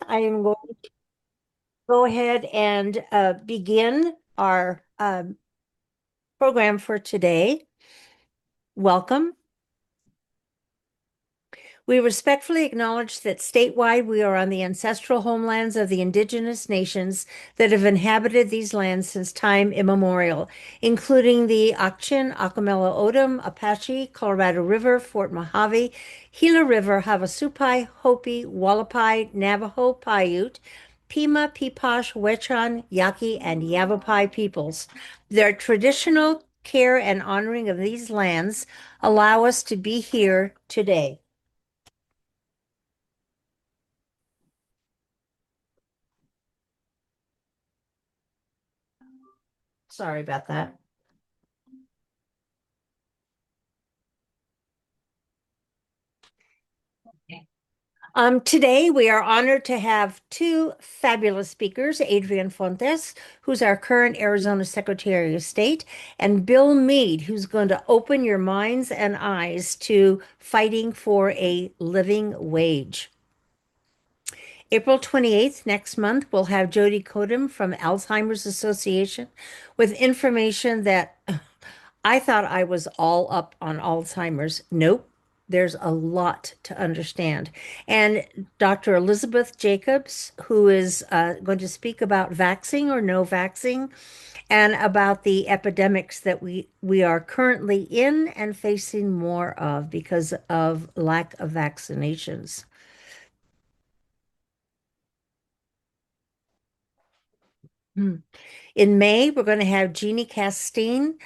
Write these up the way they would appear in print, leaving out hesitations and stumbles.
I am going to go ahead and begin our program for today. Welcome. We respectfully acknowledge that statewide we are on the ancestral homelands of the indigenous nations that have inhabited these lands since time immemorial, including the Achin, Acapella Odom, Apache, Colorado River, Fort Mojave, Gila River, Havasupai, Hopi, Wallapai, Navajo, Paiute, Pima, Pipash, Wechan, Yaqui, and Yavapai peoples. Their traditional care and honoring of these lands allow us to be here today. Sorry about that. Today we are honored to have two fabulous speakers, Adrian Fontes, who's our current Arizona Secretary of State, and Bill Meade, who's going to open your minds and eyes to fighting for a living wage. April 28th, next month, we'll have Jody Kodum from Alzheimer's Association with information that I thought I was all up on Alzheimer's. Nope, there's a lot to understand. And Dr. Elizabeth Jacobs, who is going to speak about vaccine or no vaccine and about the epidemics that we are currently in and facing more of because of lack of vaccinations. Hmm. In May, we're going to have Jeannie Castine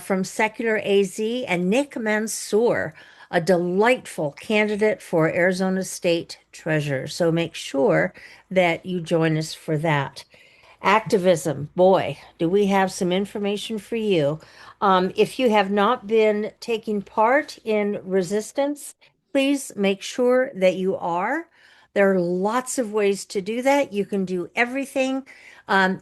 from Secular AZ and Nick Mansour, a delightful candidate for Arizona State Treasurer. So make sure that you join us for that. Activism, boy, do we have some information for you. If you have not been taking part in resistance, please make sure that you are. There are lots of ways to do that. You can do everything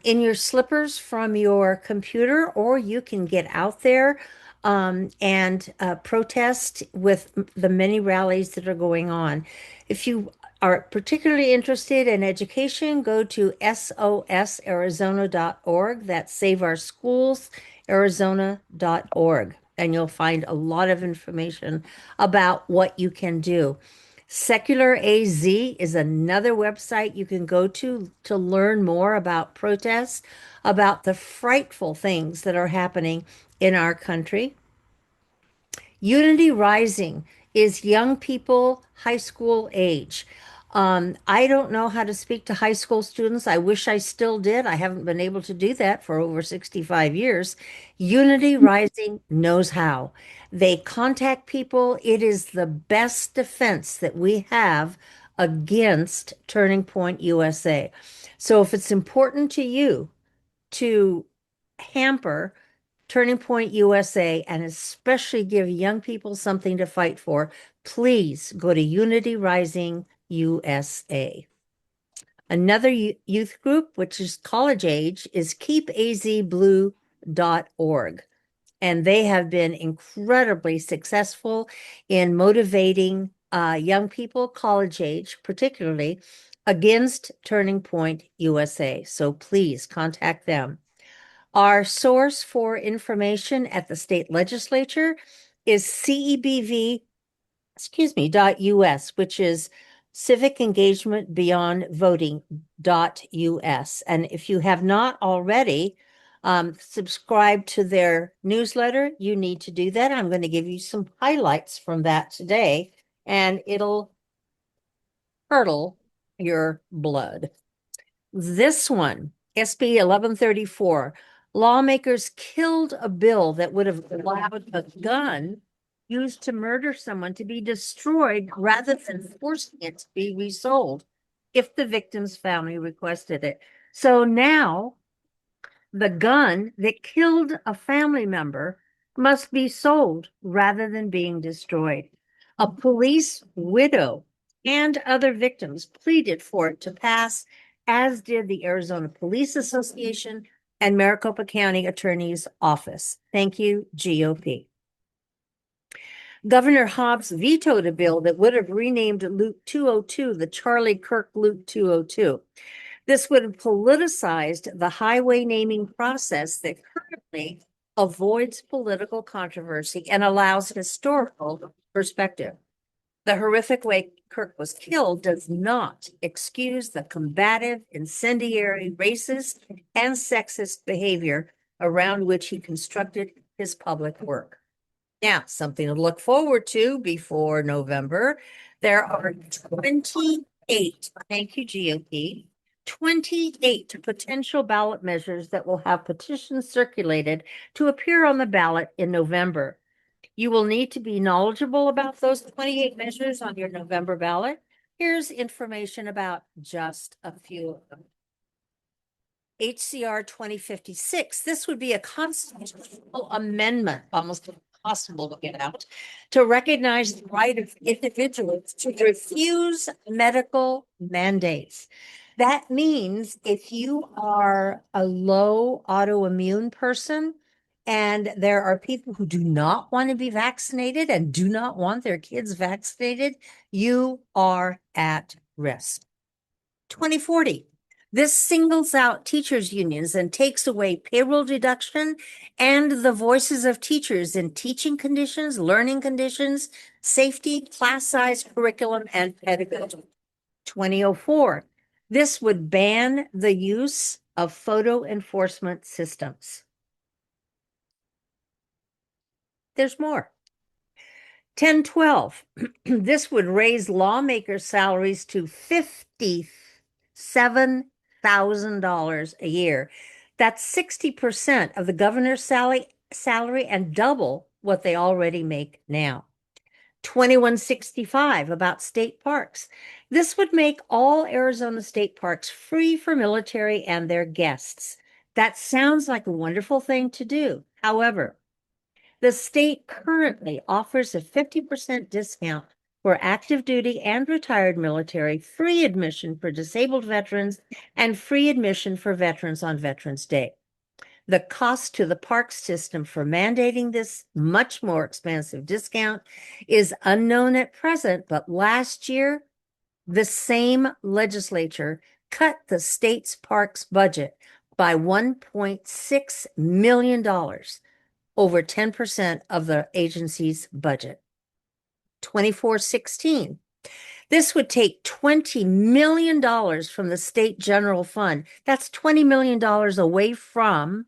in your slippers from your computer, or you can get out there and protest with the many rallies that are going on. If you are particularly interested in education, go to sosarizona.org. That's Save Our Schools, Arizona.org. And you'll find a lot of information about what you can do. Secular AZ is another website you can go to learn more about protests, about the frightful things that are happening in our country. Unity Rising is young people, high school age. I don't know how to speak to high school students. I wish I still did. I haven't been able to do that for over 65 years. Unity Rising knows how. They contact people. It is the best defense that we have against Turning Point USA. So if it's important to you to hamper Turning Point USA and especially give young people something to fight for, please go to Unity Rising USA. Another youth group, which is college age, is keepazblue.org. And they have been incredibly successful in motivating young people, college age, particularly against Turning Point USA. So please contact them. Our source for information at the state legislature is CEBV, .us, which is Civic Engagement Beyond Voting.us. And if you have not already subscribed to their newsletter, you need to do that. I'm going to give you some highlights from that today, and it'll curdle your blood. This one, SB 1134, lawmakers killed a bill that would have allowed a gun used to murder someone to be destroyed rather than forcing it to be resold if the victim's family requested it. So now the gun that killed a family member must be sold rather than being destroyed. A police widow and other victims pleaded for it to pass, as did the Arizona Police Association and Maricopa County Attorney's Office. Thank you, GOP. Governor Hobbs vetoed a bill that would have renamed Loop 202 the Charlie Kirk Loop 202. This would have politicized the highway naming process that currently avoids political controversy and allows historical perspective. The horrific way Kirk was killed does not excuse the combative, incendiary, racist, and sexist behavior around which he constructed his public work. Now, something to look forward to before November. There are 28, thank you, GOP, 28 potential ballot measures that will have petitions circulated to appear on the ballot in November. You will need to be knowledgeable about those 28 measures on your November ballot. Here's information about just a few of them. HCR 2056. This would be a constitutional amendment, almost impossible to get out, to recognize the right of individuals to refuse medical mandates. That means if you are a low autoimmune person and there are people who do not want to be vaccinated and do not want their kids vaccinated, you are at risk. 2040. This singles out teachers' unions and takes away payroll deduction and the voices of teachers in teaching conditions, learning conditions, safety, class size, curriculum, and pedagogy. 2004. This would ban the use of photo enforcement systems. There's more. 1012. This would raise lawmakers' salaries to $57,000 a year. That's 60% of the governor's salary and double what they already make now. 2165 about state parks. This would make all Arizona state parks free for military and their guests. That sounds like a wonderful thing to do. However, the state currently offers a 50% discount for active duty and retired military, free admission for disabled veterans, and free admission for veterans on Veterans Day. The cost to the park system for mandating this much more expensive discount is unknown at present, but last year, the same legislature cut the state's parks budget by $1.6 million, over 10% of the agency's budget. 2416. This would take $20 million from the state general fund. That's $20 million away from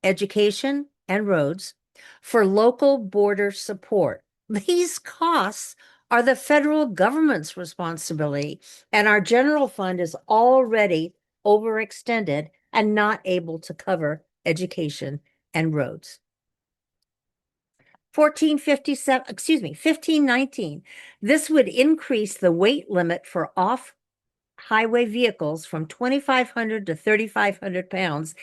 education and roads for local border support. These costs are the federal government's responsibility, and our general fund is already overextended and not able to cover education and roads. 1519. This would increase the weight limit for off-highway vehicles from 2,500 to 3,500 pounds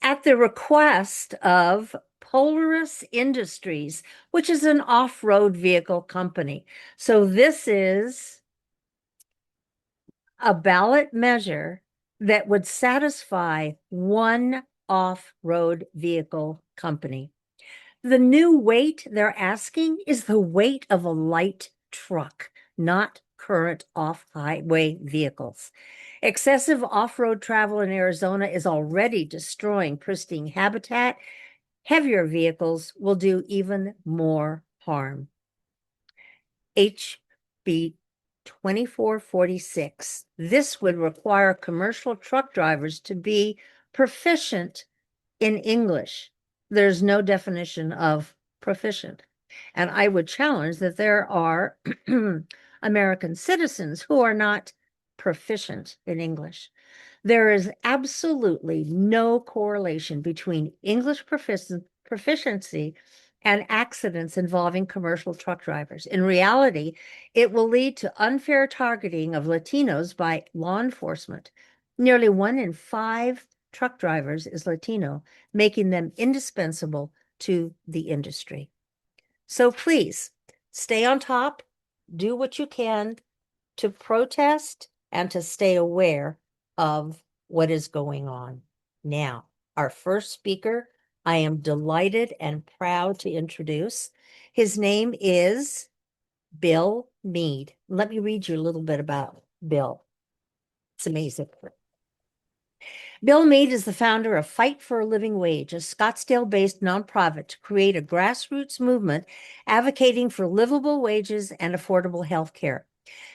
at the request of Polaris Industries, which is an off-road vehicle company. So this is a ballot measure that would satisfy one off-road vehicle company. The new weight they're asking is the weight of a light truck, not current off-highway vehicles. Excessive off-road travel in Arizona is already destroying pristine habitat. Heavier vehicles will do even more harm. HB 2446. This would require commercial truck drivers to be proficient in English. There's no definition of proficient. And I would challenge that there are American citizens who are not proficient in English. There is absolutely no correlation between English proficiency and accidents involving commercial truck drivers. In reality, it will lead to unfair targeting of Latinos by law enforcement. Nearly 1 in 5 truck drivers is Latino, making them indispensable to the industry. So please stay on top, do what you can to protest and to stay aware of what is going on. Now, our first speaker I am delighted and proud to introduce. His name is Bill Meade. Let me read you a little bit about Bill. It's amazing. Bill Meade is the founder of Fight for a Living Wage, a Scottsdale-based nonprofit to create a grassroots movement advocating for livable wages and affordable health care.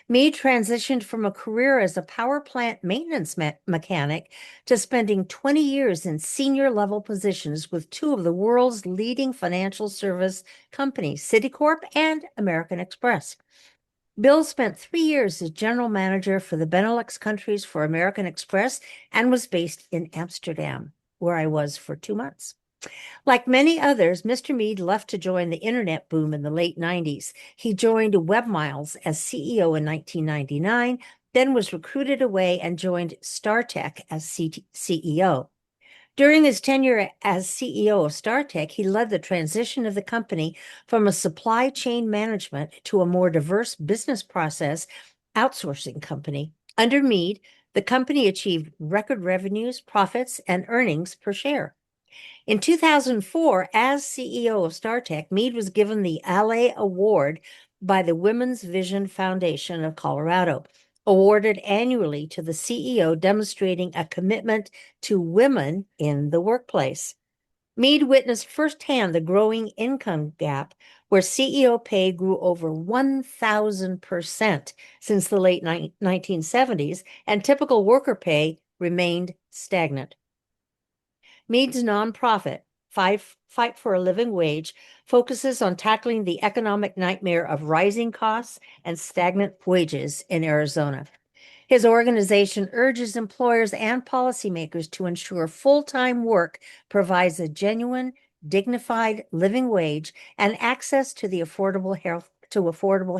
Meade transitioned from a career as a power plant maintenance mechanic to spending 20 years in senior level positions with two of the world's leading financial service companies, Citicorp and American Express. Bill spent 3 years as general manager for the Benelux countries for American Express and was based in Amsterdam, where I was for 2 months. Like many others, Mr. Meade left to join the internet boom in the late 90s. He joined WebMiles as CEO in 1999, then was recruited away and joined StarTech as CEO. During his tenure as CEO of StarTech, he led the transition of the company from a supply chain management to a more diverse business process outsourcing company. Under Meade, the company achieved record revenues, profits, and earnings per share. In 2004, as CEO of StarTech, Meade was given the ALE Award by the Women's Vision Foundation of Colorado, awarded annually to the CEO demonstrating a commitment to women in the workplace. Meade witnessed firsthand the growing income gap, where CEO pay grew over 1,000% since the late 1970s, and typical worker pay remained stagnant. Meade's nonprofit, Fight for a Living Wage, focuses on tackling the economic nightmare of rising costs and stagnant wages in Arizona. His organization urges employers and policymakers to ensure full-time work provides a genuine, dignified living wage and access to affordable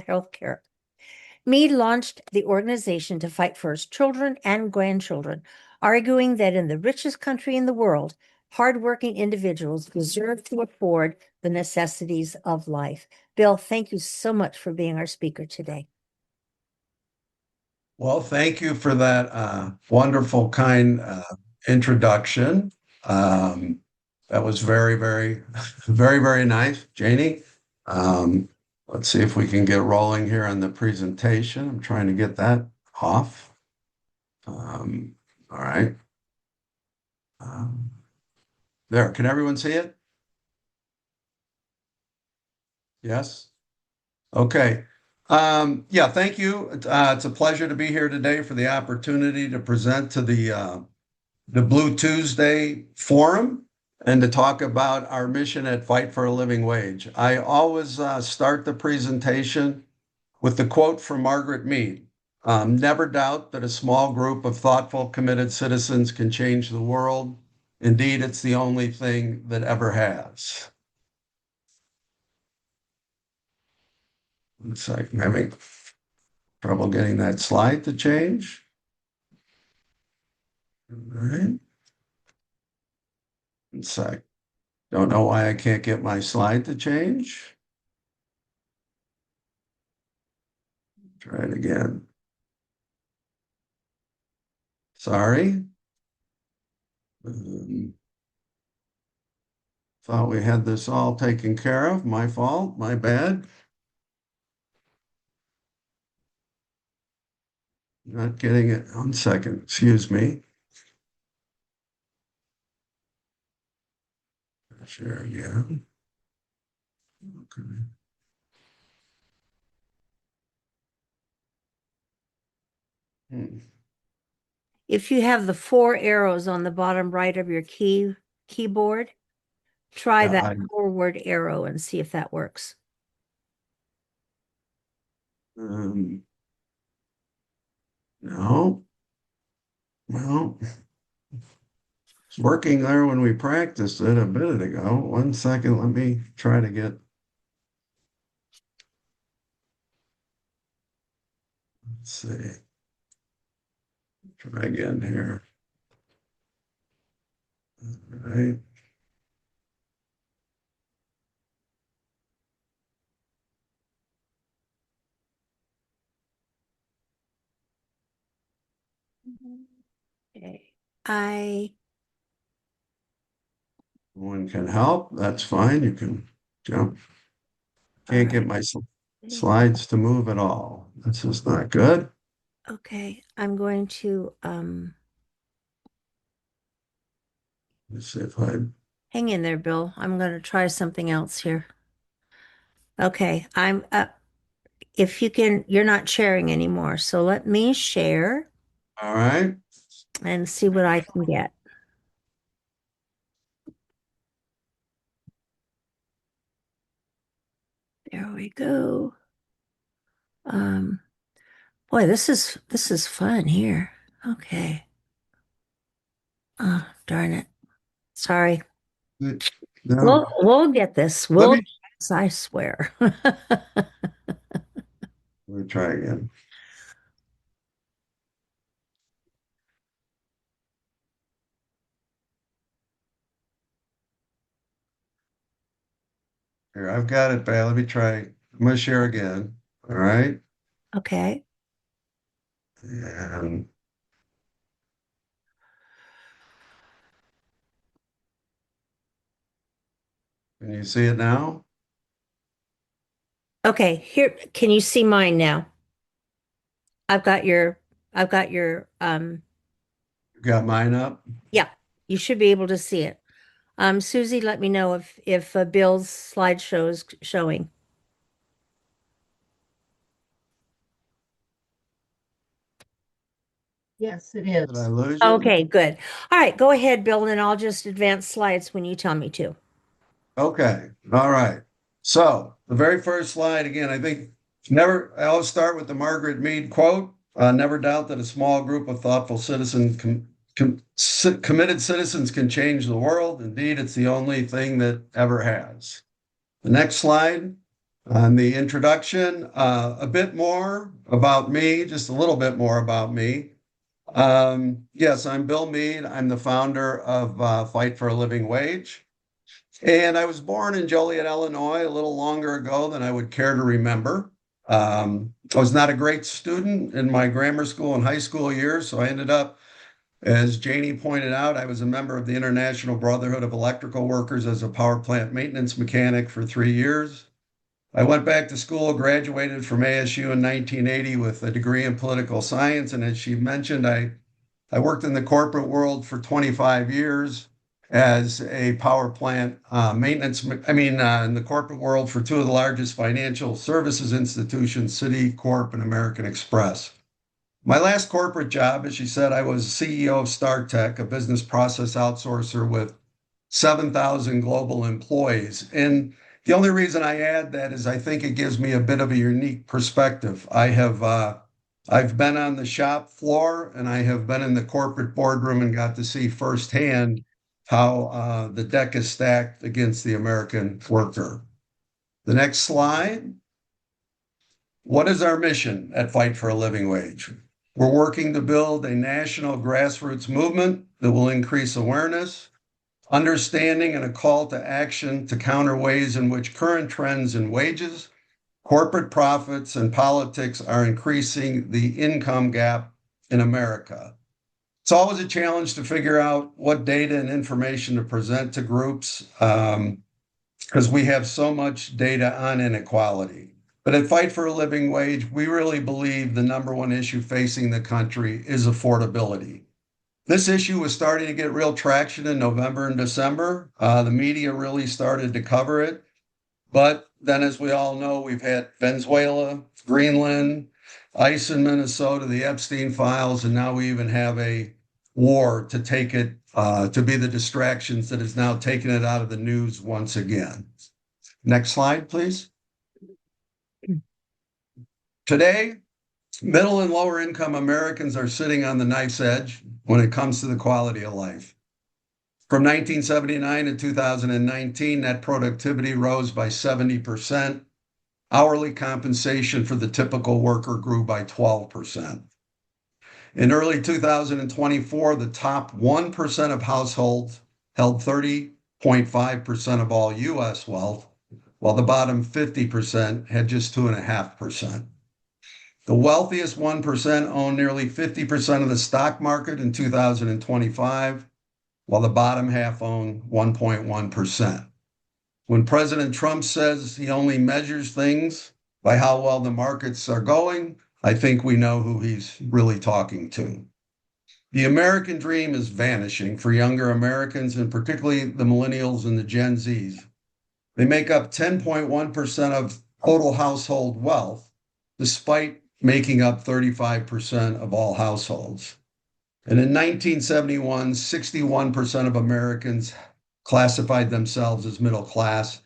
health care. Meade launched the organization to fight for his children and grandchildren, arguing that in the richest country in the world, hardworking individuals deserve to afford the necessities of life. Bill, thank you so much for being our speaker today. Well, thank you for that wonderful, kind introduction. That was very, very, very, very nice, Janie. Um, let's see if we can get rolling here on the presentation. I'm trying to get that off. All right. Um, there, can everyone see it? Yes? Okay. Yeah, thank you. It's a pleasure to be here today for the opportunity to present to the Blue Tuesday Forum and to talk about our mission at Fight for a Living Wage. I always start the presentation with the quote from Margaret Meade. Never doubt that a small group of thoughtful, committed citizens can change the world. Indeed, it's the only thing that ever has. Looks like I'm having trouble getting that slide to change. All right. One sec. Don't know why I can't get my slide to change. Try it again. Sorry. Thought we had this all taken care of. My fault, my bad. Not getting it. 1 second, excuse me. Share again. Okay. Hmm. If you have the 4 arrows on the bottom right of your keyboard, try Yeah, that forward arrow and see if that works. No. Well, it's working there when we practiced it a minute ago. 1 second, let me try to get. Let's see. Try again here. All right. Okay. I One can help. That's fine. You can jump. All Can't get right. my slides to move at all. This is not good. Okay, I'm going to Let's see if I, hang in there, Bill. I'm going to try something else here. Okay, I'm if you can, you're not sharing anymore. So let me share all right. and see what I can get. There we go. Um, boy, this is fun here. Okay. Oh, darn it. Sorry. No, We'll get this. let We'll me, get this, I swear. let me try again. Here, I've got it back. Let me try. I'm going to share again. All right. Okay. And can you see it now? Okay, here, can you see mine now? I've got your You got mine up? yeah, you should be able to see it. Susie, let me know if Bill's slideshow is showing. Yes, it Did I is. lose you? Okay, good. All right, go ahead, Bill, and I'll just advance slides when you tell me to. Okay. All right. So the very first slide, again, I think never, I always start with the Margaret Meade quote. Never doubt that a small group of thoughtful citizens, committed citizens can change the world. Indeed, it's the only thing that ever has. The next slide on the introduction, a bit more about me, just a little bit more about me. Yes, I'm Bill Meade. I'm the founder of Fight for a Living Wage. And I was born in Joliet, Illinois, a little longer ago than I would care to remember. I was not a great student in my grammar school and high school years, so I ended up, as Janie pointed out, I was a member of the International Brotherhood of Electrical Workers as a power plant maintenance mechanic for 3 years. I went back to school, graduated from ASU in 1980 with a degree in political science, and as she mentioned, I worked in the corporate world for 25 years as a power plant maintenance. In the corporate world for two of the largest financial services institutions, Citicorp and American Express. My last corporate job, as she said, I was CEO of StarTech, a business process outsourcer with 7,000 global employees. And the only reason I add that is I think it gives me a bit of a unique perspective. I've been on the shop floor and I have been in the corporate boardroom and got to see firsthand how the deck is stacked against the American worker. The next slide. What is our mission at Fight for a Living Wage? We're working to build a national grassroots movement that will increase awareness, understanding, and a call to action to counter ways in which current trends in wages, corporate profits, and politics are increasing the income gap in America. It's always a challenge to figure out what data and information to present to groups because we have so much data on inequality. But at Fight for a Living Wage, we really believe the number one issue facing the country is affordability. This issue was starting to get real traction in November and December. The media really started to cover it. But then, as we all know, we've had Venezuela, Greenland, ICE in Minnesota, the Epstein files, and now we even have a war to take it, to be the distractions that is now taking it out of the news once again. Next slide, please. Today, middle and lower income Americans are sitting on the knife's edge when it comes to the quality of life. From 1979 to 2019, net productivity rose by 70%. Hourly compensation for the typical worker grew by 12%. In early 2024, the top 1% of households held 30.5% of all US wealth, while the bottom 50% had just 2.5%. The wealthiest 1% owned nearly 50% of the stock market in 2025, while the bottom half own 1.1%. When President Trump says he only measures things by how well the markets are going, I think we know who he's really talking to. The American dream is vanishing for younger Americans, and particularly the millennials and the Gen Zs. They make up 10.1% of total household wealth, despite making up 35% of all households. And in 1971, 61% of Americans classified themselves as middle class.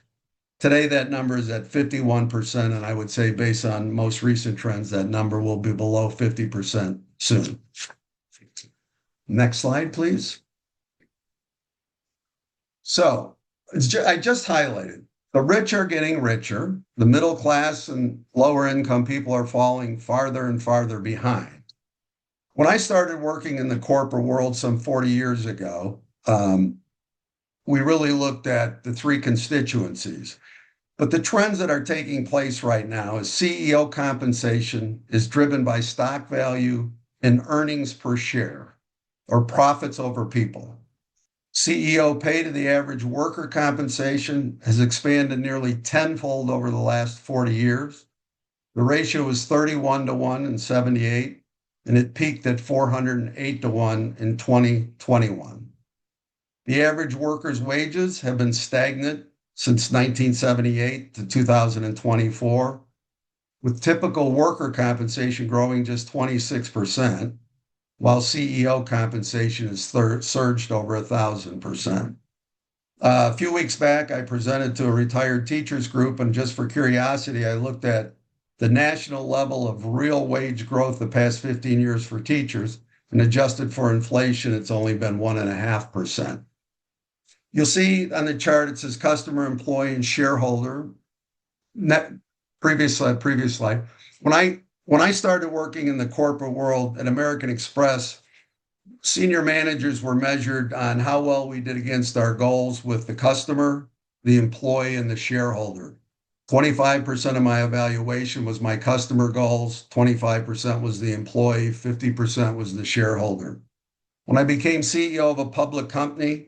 Today, that number is at 51%, and I would say, based on most recent trends, that number will be below 50% soon. Next slide, please. So I just highlighted the rich are getting richer. The middle class and lower income people are falling farther and farther behind. When I started working in the corporate world some 40 years ago, we really looked at the three constituencies. But the trends that are taking place right now is CEO compensation is driven by stock value and earnings per share, or profits over people. CEO pay to the average worker compensation has expanded nearly tenfold over the last 40 years. The ratio was 31 to 1 in 78, and it peaked at 408 to 1 in 2021. The average worker's wages have been stagnant since 1978 to 2024, with typical worker compensation growing just 26%, while CEO compensation has surged over 1,000%. A few weeks back, I presented to a retired teachers group, and just for curiosity, I looked at the national level of real wage growth the past 15 years for teachers, and adjusted for inflation, it's only been 1.5%. You'll see on the chart, it says customer, employee, and shareholder. Previous slide. When I started working in the corporate world at American Express, senior managers were measured on how well we did against our goals with the customer, the employee, and the shareholder. 25% of my evaluation was my customer goals, 25% was the employee, 50% was the shareholder. When I became CEO of a public company,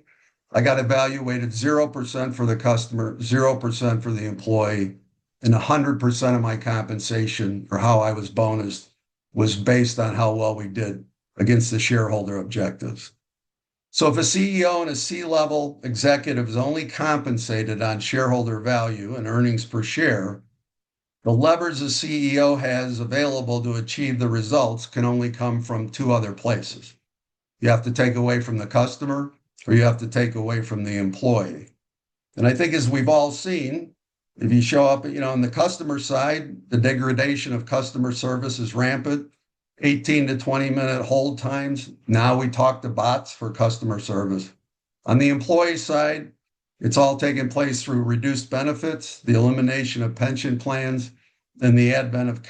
I got evaluated 0% for the customer, 0% for the employee, and 100% of my compensation, or how I was bonused, was based on how well we did against the shareholder objectives. So if a CEO and a C-level executive is only compensated on shareholder value and earnings per share, the levers a CEO has available to achieve the results can only come from two other places. You have to take away from the customer, or you have to take away from the employee. And I think, as we've all seen, if you show up, on the customer side, the degradation of customer service is rampant. 18 to 20-minute hold times. Now we talk to bots for customer service. On the employee side, it's all taking place through reduced benefits, the elimination of pension plans, and the advent of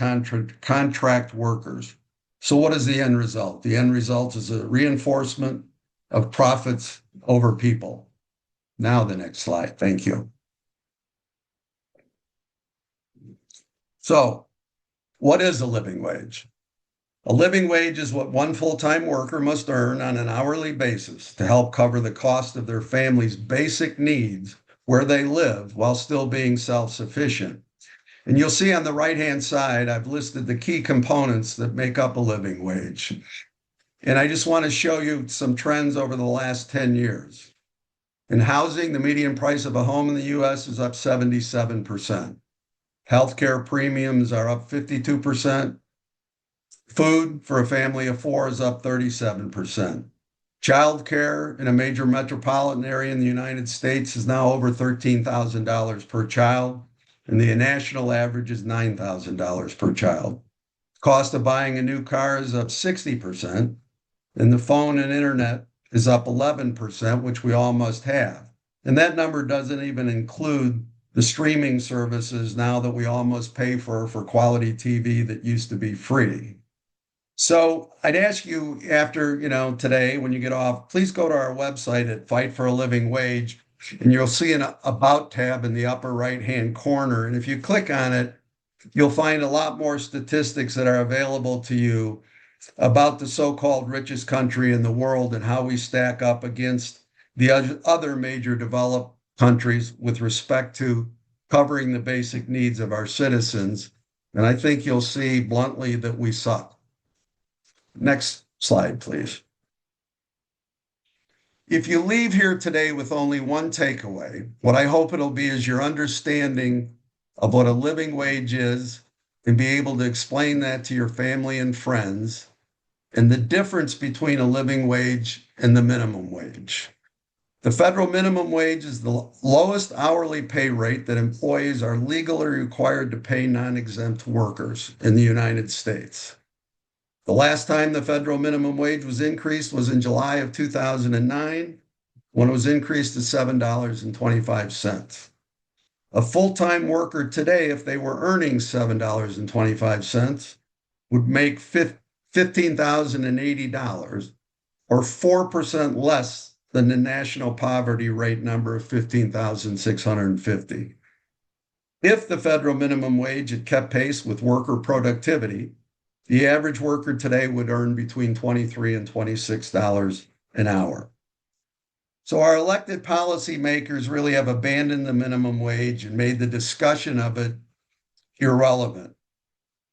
contract workers. So what is the end result? The end result is a reinforcement of profits over people. Now the next slide. Thank you. So what is a living wage? A living wage is what one full-time worker must earn on an hourly basis to help cover the cost of their family's basic needs where they live while still being self-sufficient. And you'll see on the right-hand side, I've listed the key components that make up a living wage. And I just want to show you some trends over the last 10 years. In housing, the median price of a home in the U.S. is up 77%. Healthcare premiums are up 52%. Food for a family of four is up 37%. Childcare in a major metropolitan area in the United States is now over $13,000 per child, and the national average is $9,000 per child. Cost of buying a new car is up 60%, and the phone and internet is up 11%, which we all must have. And that number doesn't even include the streaming services now that we all must pay for quality TV that used to be free. So I'd ask you after, today, when you get off, please go to our website at Fight for a Living Wage, and you'll see an About tab in the upper right-hand corner. And if you click on it, you'll find a lot more statistics that are available to you about the so-called richest country in the world and how we stack up against the other major developed countries with respect to covering the basic needs of our citizens. And I think you'll see bluntly that we suck. Next slide, please. If you leave here today with only one takeaway, what I hope it'll be is your understanding of what a living wage is and be able to explain that to your family and friends and the difference between a living wage and the minimum wage. The federal minimum wage is the lowest hourly pay rate that employees are legally required to pay non-exempt workers in the United States. The last time the federal minimum wage was increased was in July of 2009, when it was increased to $7.25. A full-time worker today, if they were earning $7.25, would make $15,080, or 4% less than the national poverty rate number of 15,650. If the federal minimum wage had kept pace with worker productivity, the average worker today would earn between $23 and $26 an hour. So our elected policymakers really have abandoned the minimum wage and made the discussion of it irrelevant.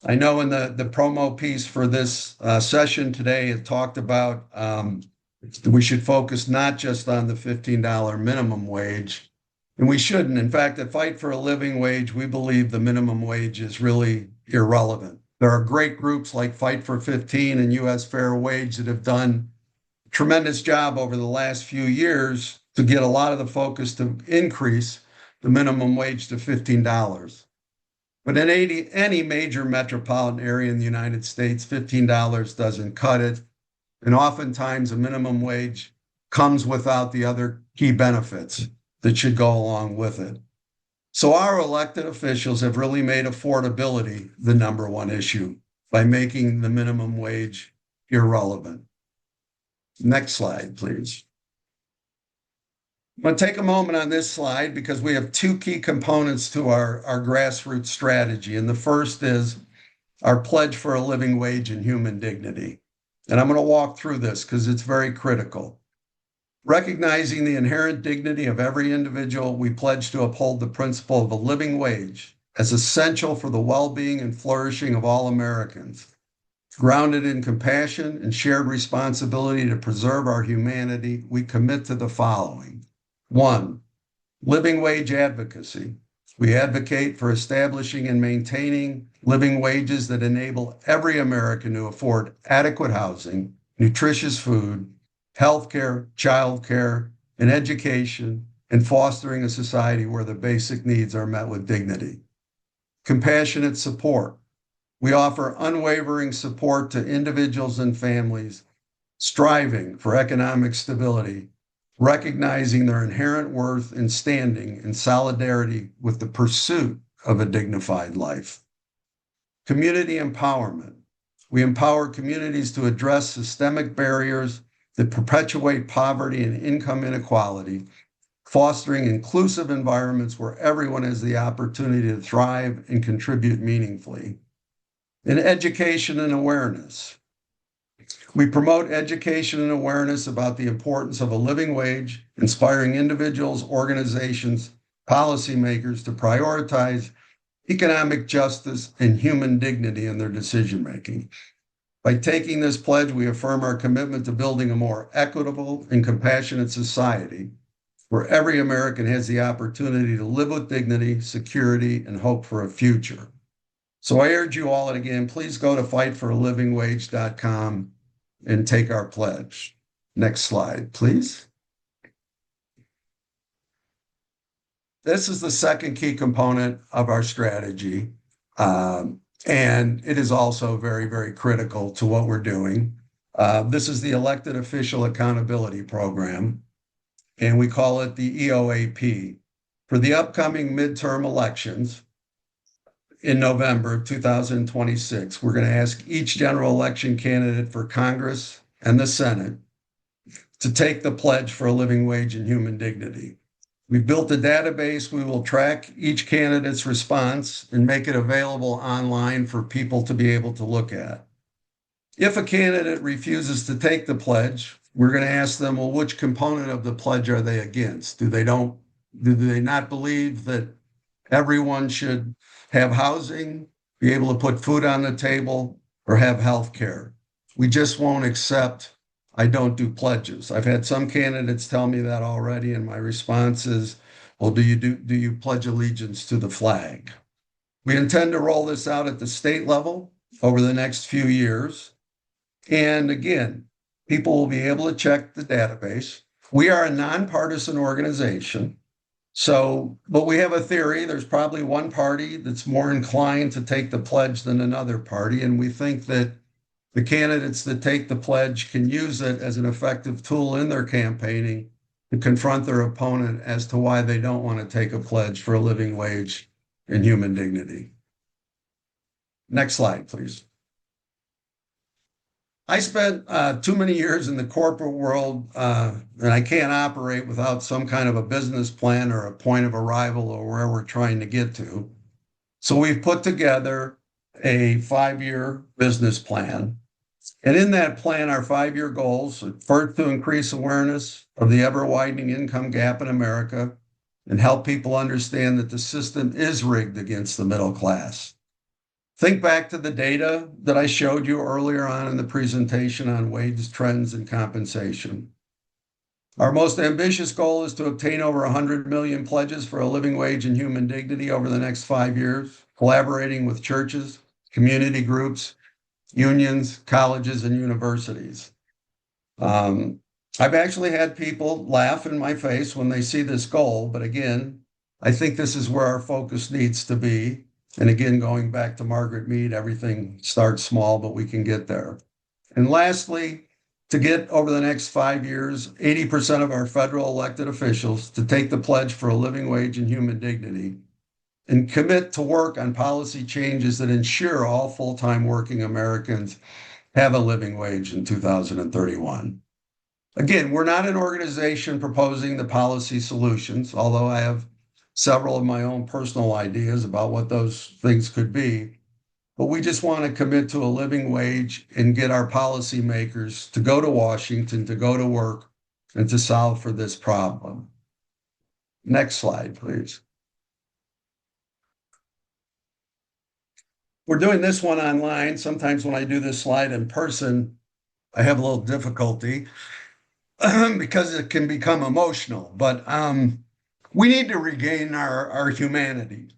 I know in the promo piece for this session today, it talked about we should focus not just on the $15 minimum wage, and we shouldn't. In fact, at Fight for a Living Wage, we believe the minimum wage is really irrelevant. There are great groups like Fight for 15 and U.S. Fair Wage that have done a tremendous job over the last few years to get a lot of the focus to increase the minimum wage to $15. But in any major metropolitan area in the United States, $15 doesn't cut it. And oftentimes a minimum wage comes without the other key benefits that should go along with it. So our elected officials have really made affordability the number one issue by making the minimum wage irrelevant. Next slide, please. I'm going to take a moment on this slide because we have two key components to our grassroots strategy. And the first is our pledge for a living wage and human dignity. And I'm going to walk through this because it's very critical. Recognizing the inherent dignity of every individual, we pledge to uphold the principle of a living wage as essential for the well-being and flourishing of all Americans. Grounded in compassion and shared responsibility to preserve our humanity, we commit to the following. 1, living wage advocacy. We advocate for establishing and maintaining living wages that enable every American to afford adequate housing, nutritious food, healthcare, childcare, and education, and fostering a society where the basic needs are met with dignity. Compassionate support. We offer unwavering support to individuals and families striving for economic stability, recognizing their inherent worth and standing in solidarity with the pursuit of a dignified life. Community empowerment. We empower communities to address systemic barriers that perpetuate poverty and income inequality, fostering inclusive environments where everyone has the opportunity to thrive and contribute meaningfully. And education and awareness. We promote education and awareness about the importance of a living wage, inspiring individuals, organizations, policymakers to prioritize economic justice and human dignity in their decision-making. By taking this pledge, we affirm our commitment to building a more equitable and compassionate society where every American has the opportunity to live with dignity, security, and hope for a future. So I urge you all, and again, please go to fightforalivingwage.com and take our pledge. Next slide, please. This is the second key component of our strategy, and it is also very, very critical to what we're doing. This is the Elected Official Accountability Program, and we call it the EOAP. For the upcoming midterm elections in November of 2026, we're going to ask each general election candidate for Congress and the Senate to take the pledge for a living wage and human dignity. We've built a database. We will track each candidate's response and make it available online for people to be able to look at. If a candidate refuses to take the pledge we're going to ask them, well, which component of the pledge are they against? Do they not believe that everyone should have housing, be able to put food on the table, or have health care? We just won't accept, I don't do pledges. I've had some candidates tell me that already, and my response is, well, do you pledge allegiance to the flag? We intend to roll this out at the state level over the next few years. And again, people will be able to check the database. We are a nonpartisan organization. So, but we have a theory. There's probably one party that's more inclined to take the pledge than another party. And we think that the candidates that take the pledge can use it as an effective tool in their campaigning to confront their opponent as to why they don't want to take a pledge for a living wage and human dignity. Next slide, please. I spent too many years in the corporate world, and I can't operate without some kind of a business plan or a point of arrival or where we're trying to get to. So we've put together a 5-year business plan. And in that plan, our 5-year goals are first to increase awareness of the ever widening income gap in America and help people understand that the system is rigged against the middle class. Think back to the data that I showed you earlier on in the presentation on wage trends and compensation. Our most ambitious goal is to obtain over 100 million pledges for a living wage and human dignity over the next 5 years, collaborating with churches, community groups, unions, colleges, and universities. I've actually had people laugh in my face when they see this goal, but again, I think this is where our focus needs to be. And again, going back to Margaret Meade, everything starts small, but we can get there. And lastly, to get over the next 5 years, 80% of our federal elected officials to take the pledge for a living wage and human dignity and commit to work on policy changes that ensure all full-time working Americans have a living wage in 2031. Again, we're not an organization proposing the policy solutions, although I have several of my own personal ideas about what those things could be. But we just want to commit to a living wage and get our policymakers to go to Washington, to go to work, and to solve for this problem. Next slide, please. We're doing this one online. Sometimes when I do this slide in person, I have a little difficulty because it can become emotional. But we need to regain our humanity.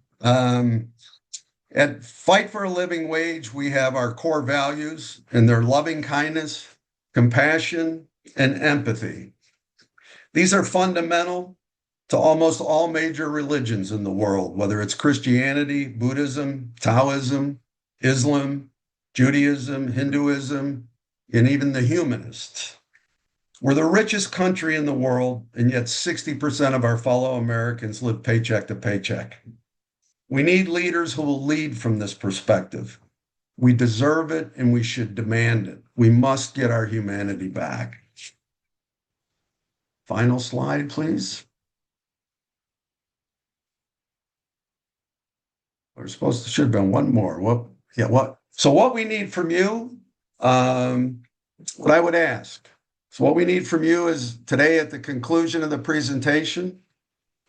At Fight for a Living Wage, we have our core values, and they're loving kindness, compassion, and empathy. These are fundamental to almost all major religions in the world, whether it's Christianity, Buddhism, Taoism, Islam, Judaism, Hinduism, and even the humanists. We're the richest country in the world, and yet 60% of our fellow Americans live paycheck to paycheck. We need leaders who will lead from this perspective. We deserve it, and we should demand it. We must get our humanity back. Final slide, please. Should have been one more. So what we need from you, what I would ask. So what we need from you is today at the conclusion of the presentation,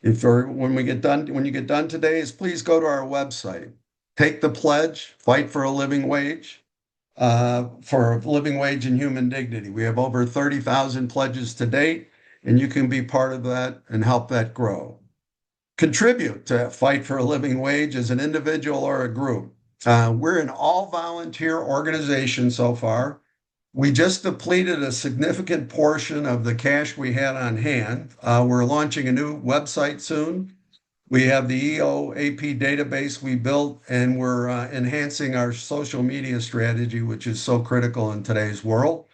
when you get done today, is please go to our website, take the pledge, fight for a living wage, for a living wage and human dignity. We have over 30,000 pledges to date, and you can be part of that and help that grow. Contribute to Fight for a Living Wage as an individual or a group. We're an all-volunteer organization so far. We just depleted a significant portion of the cash we had on hand. We're launching a new website soon. We have the EOAP database we built, and we're enhancing our social media strategy, which is so critical in today's world.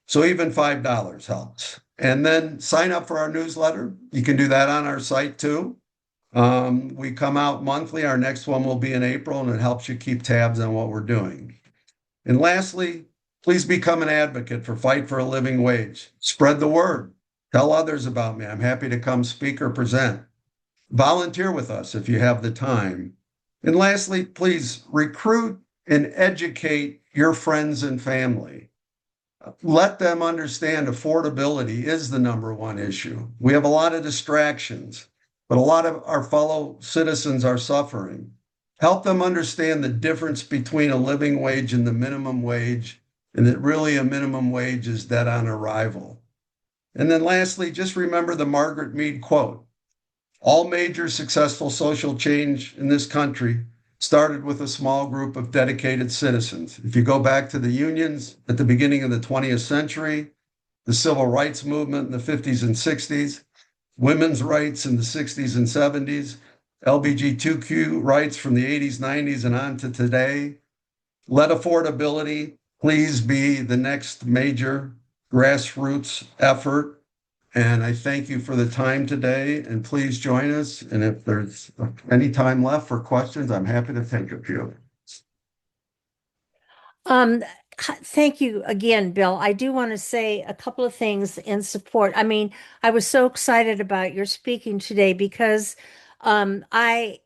So even $5 helps. And then sign up for our newsletter. You can do that on our site too. We come out monthly. Our next one will be in April, and it helps you keep tabs on what we're doing. And lastly, please become an advocate for Fight for a Living Wage. Spread the word. Tell others about me. I'm happy to come speak or present. Volunteer with us if you have the time. And lastly, please recruit and educate your friends and family. let them understand affordability is the number one issue. We have a lot of distractions, but a lot of our fellow citizens are suffering. Help them understand the difference between a living wage and the minimum wage, and that really a minimum wage is dead on arrival. And then lastly, just remember the Margaret Meade quote. All major successful social change in this country started with a small group of dedicated citizens. If you go back to the unions at the beginning of the 20th century, the civil rights movement in the 50s and 60s, women's rights in the 60s and 70s, LGBTQ rights from the 80s, 90s, and on to today, let affordability please be the next major grassroots effort. And I thank you for the time today, and please join us. And if there's any time left for questions, I'm happy to take a few. Um, Thank you again, Bill. I do want to say a couple of things in support. I mean, I was so excited about your speaking today because I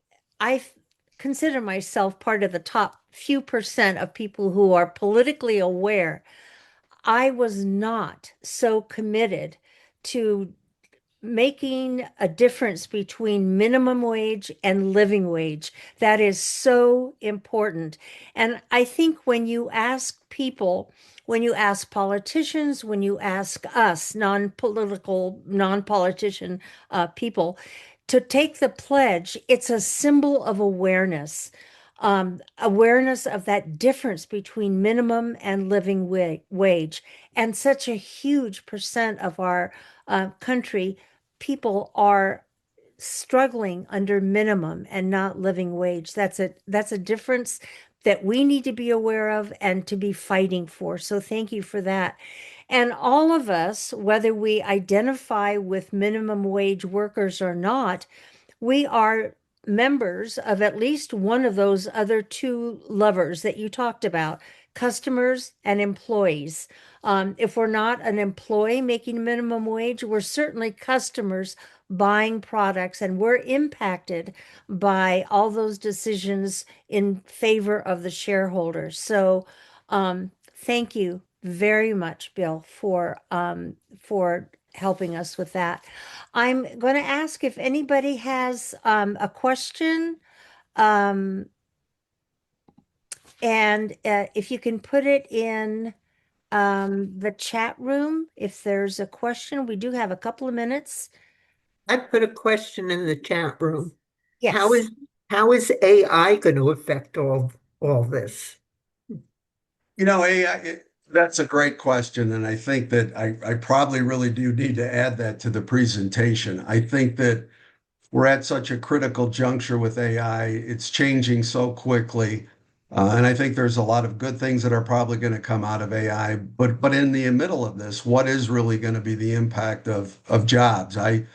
consider myself part of the top few percent of people who are politically aware. I was not so committed to making a difference between minimum wage and living wage. That is so important. And I think when you ask people, when you ask politicians, when you ask us, non-political, non-politician people, to take the pledge, it's a symbol of awareness. Awareness of that difference between minimum and living wage. And such a huge percent of our country people are struggling under minimum and not living wage. That's a difference that we need to be aware of and to be fighting for. So thank you for that. And all of us, whether we identify with minimum wage workers or not, we are members of at least one of those other two levers that you talked about, customers and employees. If we're not an employee making minimum wage, we're certainly customers buying products, and we're impacted by all those decisions in favor of the shareholders. So, thank you very much, Bill, for helping us with that. I'm going to ask if anybody has a question, um, and if you can put it in the chat room. If there's a question, we do have a couple of minutes. I put a question in the chat room. How Yes. is how is AI going to affect all this? That's a great question. And I think that I probably really do need to add that to the presentation. I think that we're at such a critical juncture with AI. It's changing so quickly. And I think there's a lot of good things that are probably going to come out of AI. But in the middle of this, what is really going to be the impact of jobs? I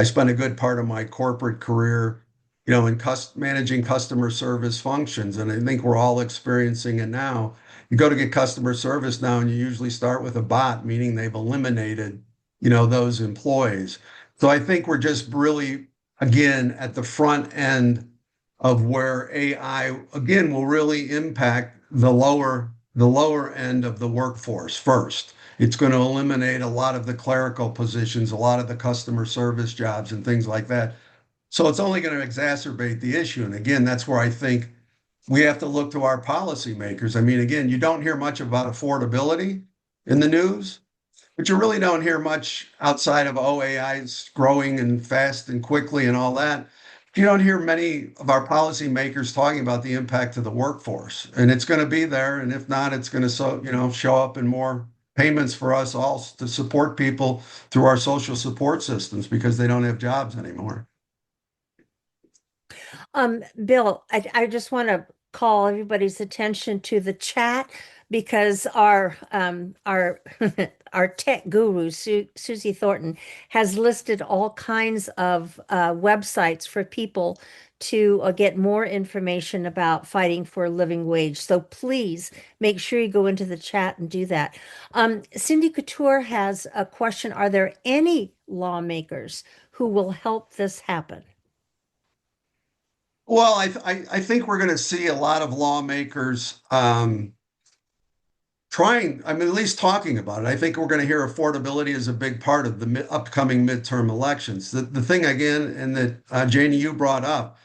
spent a good part of my corporate career, in managing customer service functions, and I think we're all experiencing it now. You go to get customer service now, and you usually start with a bot, meaning they've eliminated, those employees. So I think we're just really again at the front end of where AI again will really impact the lower end of the workforce first. It's going to eliminate a lot of the clerical positions, a lot of the customer service jobs and things like that. So it's only going to exacerbate the issue. And again, that's where I think we have to look to our policymakers. I mean, again, you don't hear much about affordability in the news. But you really don't hear much outside of OAI's growing and fast and quickly and all that. You don't hear many of our policymakers talking about the impact of the workforce, and it's going to be there. And if not, it's going to show up in more payments for us all to support people through our social support systems because they don't have jobs anymore. Bill, I just want to call everybody's attention to the chat because our our tech guru Susie Thornton has listed all kinds of websites for people to get more information about fighting for a living wage. So please make sure you go into the chat and do that. Cindy Couture has a question. Are there any lawmakers who will help this happen? Well, I think we're going to see a lot of lawmakers trying, I mean, at least talking about it. I think we're going to hear affordability as a big part of the upcoming midterm elections. The thing again, and that Janie, you brought up,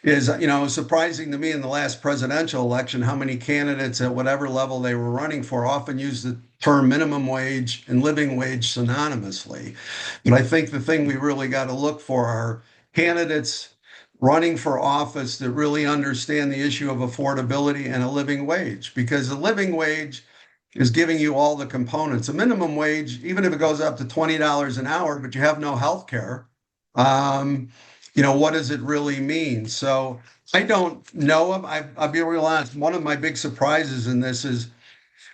is, it was surprising to me in the last presidential election how many candidates at whatever level they were running for often used the term minimum wage and living wage synonymously. But I think the thing we really got to look for are candidates running for office that really understand the issue of affordability and a living wage, because a living wage is giving you all the components. A minimum wage, even if it goes up to $20 an hour, but you have no health care, um, what does it really mean? So I don't know. I'll be real honest. One of my big surprises in this is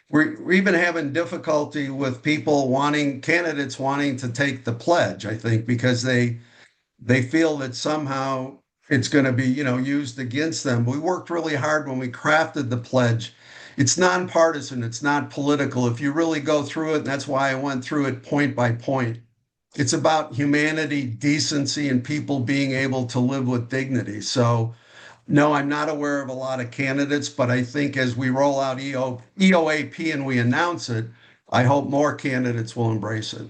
we're even having difficulty with candidates wanting to take the pledge, I think, because they feel that somehow it's going to be, used against them. We worked really hard when we crafted the pledge. It's nonpartisan, it's not political. If you really go through it, and that's why I went through it point by point, it's about humanity, decency, and people being able to live with dignity. So, no, I'm not aware of a lot of candidates, but I think as we roll out EOAP and we announce it, I hope more candidates will embrace it.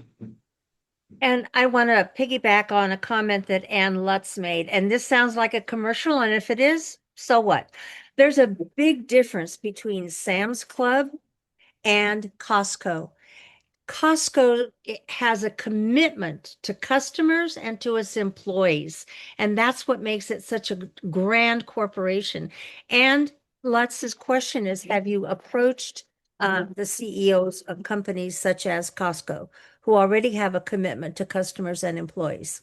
And I want to piggyback on a comment that Ann Lutz made. And this sounds like a commercial, and if it is, so what? There's a big difference between Sam's Club and Costco. Costco has a commitment to customers and to its employees, and that's what makes it such a grand corporation. And Lutz's question is, have you approached the CEOs of companies such as Costco, who already have a commitment to customers and employees?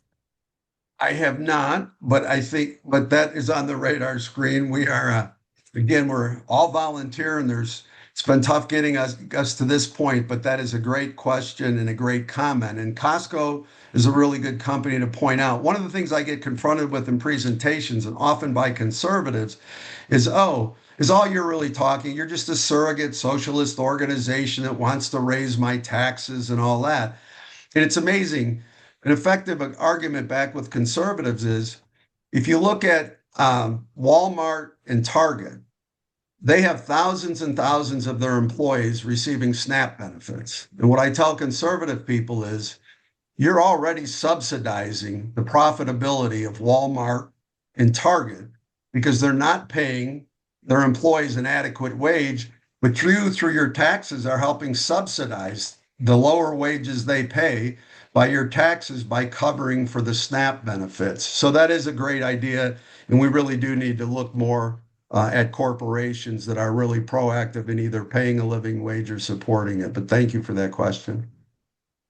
I have not, but that is on the radar screen. Again, we're all volunteer, and it's been tough getting us to this point, but that is a great question and a great comment. And Costco is a really good company to point out. One of the things I get confronted with in presentations, and often by conservatives, is, oh, is all you're really talking? You're just a surrogate socialist organization that wants to raise my taxes and all that. And it's amazing. An effective argument back with conservatives is if you look at Walmart and Target, they have thousands and thousands of their employees receiving SNAP benefits. And what I tell conservative people is you're already subsidizing the profitability of Walmart and Target because they're not paying their employees an adequate wage, but you, through your taxes, are helping subsidize the lower wages they pay by your taxes by covering for the SNAP benefits. So that is a great idea. And we really do need to look more at corporations that are really proactive in either paying a living wage or supporting it. But thank you for that question.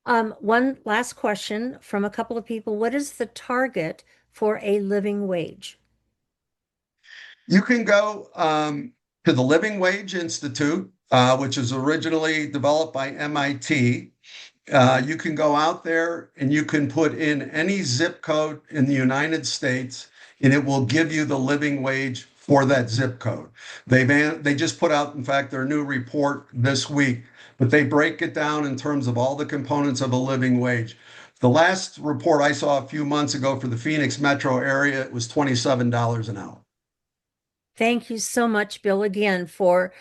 One last question from a couple of people. What is the target for a living wage? You can go to the Living Wage Institute, which is originally developed by MIT. You can go out there and you can put in any zip code in the United States, and it will give you the living wage for that zip code. They just put out, in fact, their new report this week, but they break it down in terms of all the components of a living wage. The last report I saw a few months ago for the Phoenix metro area, it was $27 an hour. Thank you so much, Bill, again, for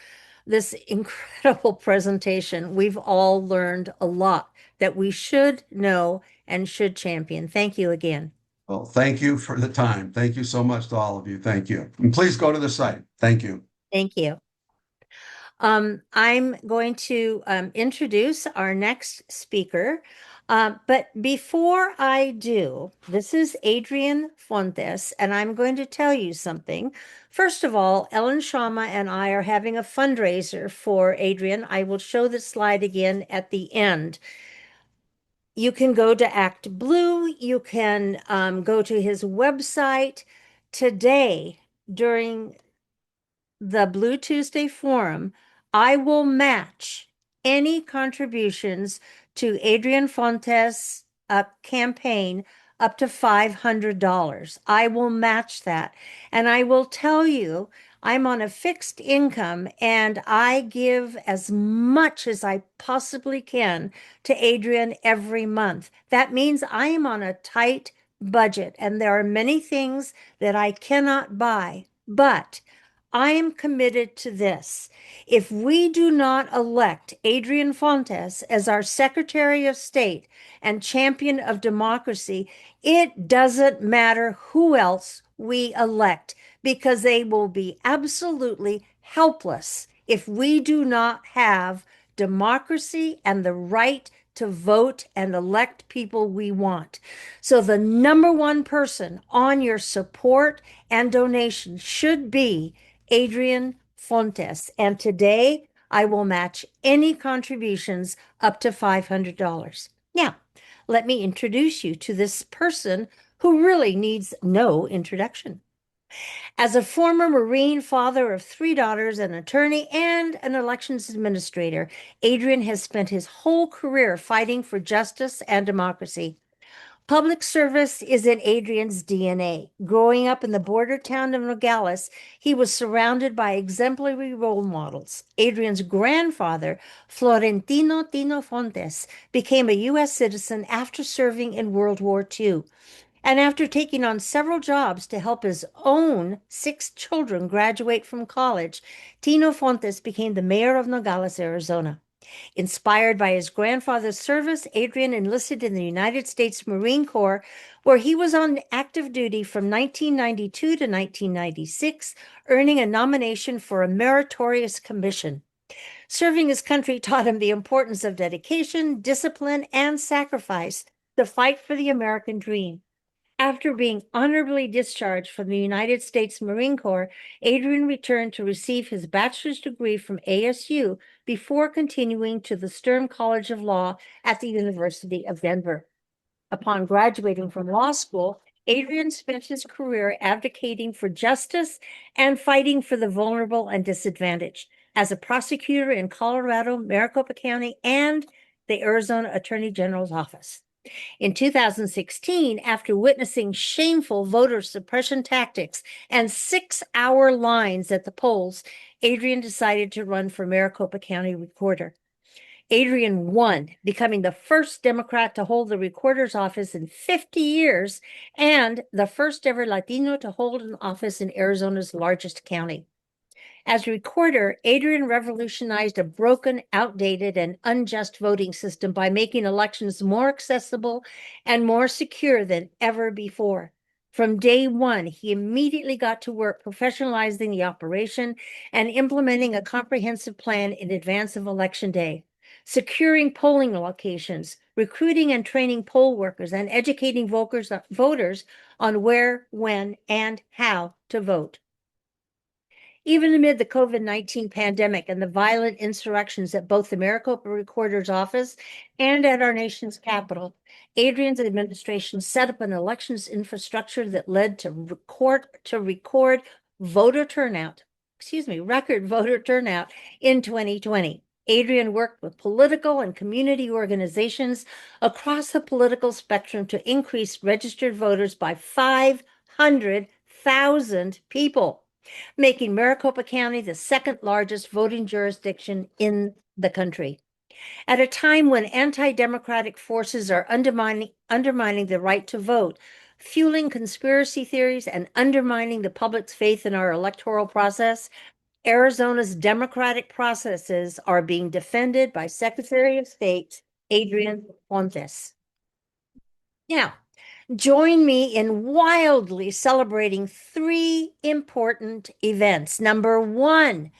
this incredible presentation. We've all learned a lot that we should know and should champion. Thank you again. Well, thank you for the time. Thank you so much to all of you. Thank you. And please go to the site. Thank you. Thank you. I'm going to introduce our next speaker. But before I do, this is Adrian Fontes, and I'm going to tell you something. First of all, Ellen Shama and I are having a fundraiser for Adrian. I will show the slide again at the end. You can go to Act Blue. You can go to his website. Today, during the Blue Tuesday Forum, I will match any contributions to Adrian Fontes' campaign up to $500. I will match that. And I will tell you, I'm on a fixed income and I give as much as I possibly can to Adrian every month. That means I am on a tight budget and there are many things that I cannot buy, but I am committed to this. If we do not elect Adrian Fontes as our Secretary of State and champion of democracy, it doesn't matter who else we elect because they will be absolutely helpless if we do not have democracy and the right to vote and elect people we want. So the number one person on your support and donation should be Adrian Fontes. And today I will match any contributions up to $500. Now, let me introduce you to this person who really needs no introduction. As a former Marine, father of three daughters, an attorney, and an elections administrator, Adrian has spent his whole career fighting for justice and democracy. Public service is in Adrian's DNA. Growing up in the border town of Nogales, he was surrounded by exemplary role models. Adrian's grandfather, Florentino Tino Fontes, became a U.S. citizen after serving in World War II. And after taking on several jobs to help his own six children graduate from college, Tino Fontes became the mayor of Nogales, Arizona. Inspired by his grandfather's service, Adrian enlisted in the United States Marine Corps, where he was on active duty from 1992 to 1996, earning a nomination for a meritorious commission. Serving his country taught him the importance of dedication, discipline, and sacrifice to fight for the American dream. After being honorably discharged from the United States Marine Corps, Adrian returned to receive his bachelor's degree from ASU before continuing to the Stern College of Law at the University of Denver. Upon graduating from law school, Adrian spent his career advocating for justice and fighting for the vulnerable and disadvantaged as a prosecutor in Colorado, Maricopa County, and the Arizona Attorney General's office. In 2016, after witnessing shameful voter suppression tactics and 6-hour lines at the polls, Adrian decided to run for Maricopa County Recorder. Adrian won, becoming the first Democrat to hold the recorder's office in 50 years and the first ever Latino to hold an office in Arizona's largest county. As recorder, Adrian revolutionized a broken, outdated, and unjust voting system by making elections more accessible and more secure than ever before. From day one, he immediately got to work professionalizing the operation and implementing a comprehensive plan in advance of Election Day, securing polling locations, recruiting and training poll workers, and educating voters on where, when, and how to vote. Even amid the COVID-19 pandemic and the violent insurrections at both the Maricopa Recorder's office and at our nation's capital, Adrian's administration set up an elections infrastructure that led to record voter turnout, record voter turnout in 2020. Adrian worked with political and community organizations across the political spectrum to increase registered voters by 500,000 people, making Maricopa County the second largest voting jurisdiction in the country. At a time when anti-democratic forces are undermining the right to vote, fueling conspiracy theories, and undermining the public's faith in our electoral process, Arizona's democratic processes are being defended by Secretary of State Adrian Fontes. Now, join me in wildly celebrating three important events. Number one,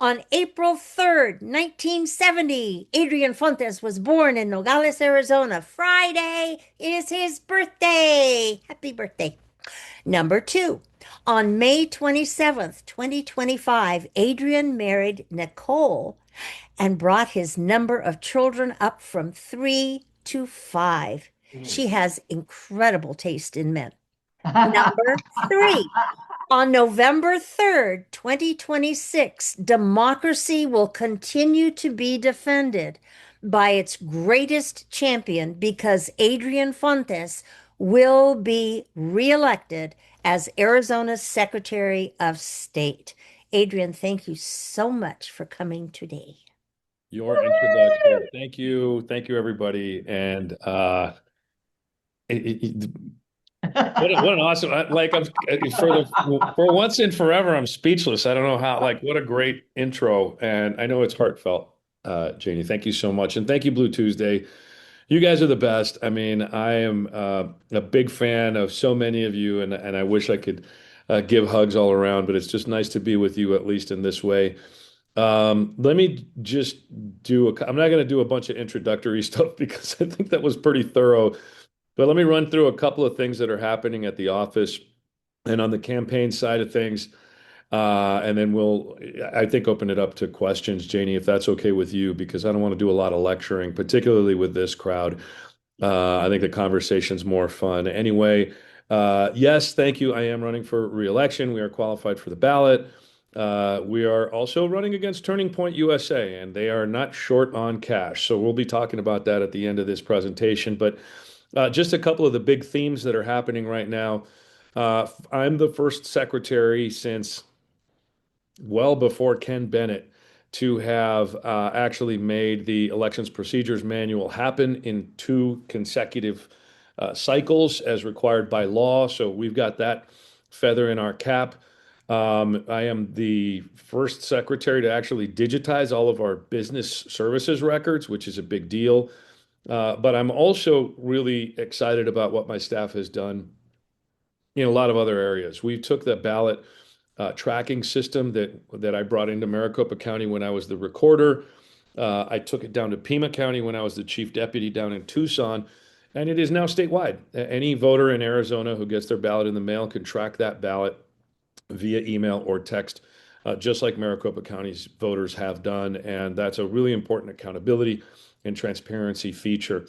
on April 3rd, 1970, Adrian Fontes was born in Nogales, Arizona. Friday is his birthday. Happy birthday. Number two, on May 27th, 2025, Adrian married Nicole and brought his number of children up from 3 to 5. She has incredible taste in men. Number three, on November 3rd, 2026, democracy will continue to be defended by its greatest champion because Adrian Fontes will be reelected as Arizona's Secretary of State. Adrian, thank you so much for coming today. Your introduction. Thank you. Thank you, everybody. And it, What an awesome, like I'm for once and forever, I'm speechless. I don't know how, like, what a great intro. And I know it's heartfelt, Janie. Thank you so much. And thank you, Blue Tuesday. You guys are the best. I mean, I am a big fan of so many of you, and I wish I could give hugs all around, but it's just nice to be with you, at least in this way. Let me just I'm not going to do a bunch of introductory stuff because I think that was pretty thorough. But let me run through a couple of things that are happening at the office and on the campaign side of things. And then I think, open it up to questions, Janie, if that's okay with you, because I don't want to do a lot of lecturing, particularly with this crowd. I think the conversation's more fun. Anyway, yes, thank you. I am running for re-election. We are qualified for the ballot. We are also running against Turning Point USA, and they are not short on cash. So we'll be talking about that at the end of this presentation. But just a couple of the big themes that are happening right now. I'm the first secretary since well before Ken Bennett to have actually made the elections procedures manual happen in two consecutive cycles as required by law. So we've got that feather in our cap. I am the first secretary to actually digitize all of our business services records, which is a big deal. But I'm also really excited about what my staff has done in a lot of other areas. We took the ballot tracking system that I brought into Maricopa County when I was the recorder. I took it down to Pima County when I was the chief deputy down in Tucson, and it is now statewide. Any voter in Arizona who gets their ballot in the mail can track that ballot via email or text, just like Maricopa County's voters have done. And that's a really important accountability and transparency feature.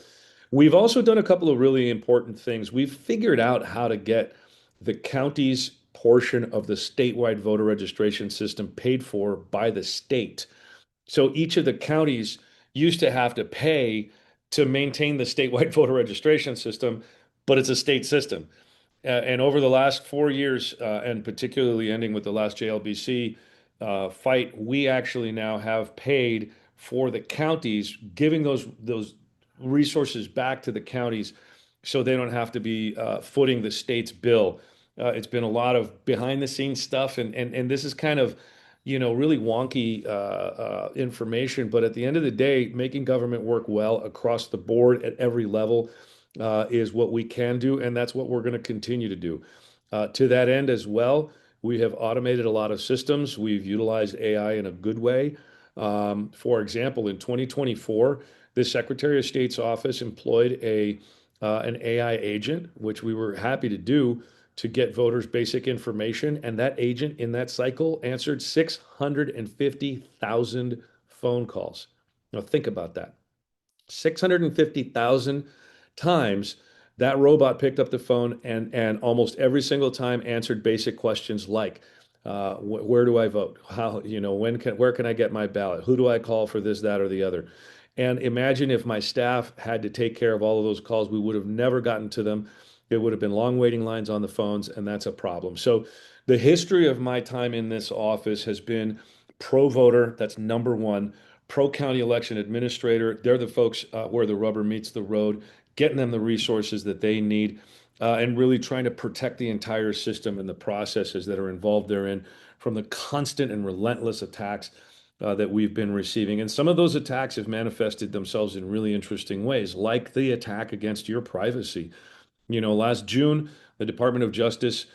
We've also done a couple of really important things. We've figured out how to get the county's portion of the statewide voter registration system paid for by the state. So each of the counties used to have to pay to maintain the statewide voter registration system, but it's a state system. And over the last 4 years, and particularly ending with the last JLBC fight, we actually now have paid for the counties, giving those resources back to the counties so they don't have to be footing the state's bill. It's been a lot of behind the scenes stuff, and this is kind of, really wonky information. But at the end of the day, making government work well across the board at every level is what we can do, and that's what we're going to continue to do. To that end as well, we have automated a lot of systems. We've utilized AI in a good way. For example, in 2024, the Secretary of State's office employed an AI agent, which we were happy to do to get voters basic information. And that agent in that cycle answered 650,000 phone calls. Now, think about that. 650,000 times that robot picked up the phone and almost every single time answered basic questions like, where do I vote? How, where can I get my ballot? Who do I call for this, that, or the other? And imagine if my staff had to take care of all of those calls, we would have never gotten to them. It would have been long waiting lines on the phones, and that's a problem. So the history of my time in this office has been pro voter, that's number one. Pro county election administrator, they're the folks where the rubber meets the road, getting them the resources that they need, and really trying to protect the entire system and the processes that are involved therein from the constant and relentless attacks that we've been receiving. And some of those attacks have manifested themselves in really interesting ways, like the attack against your privacy. Last June, the Department of Justice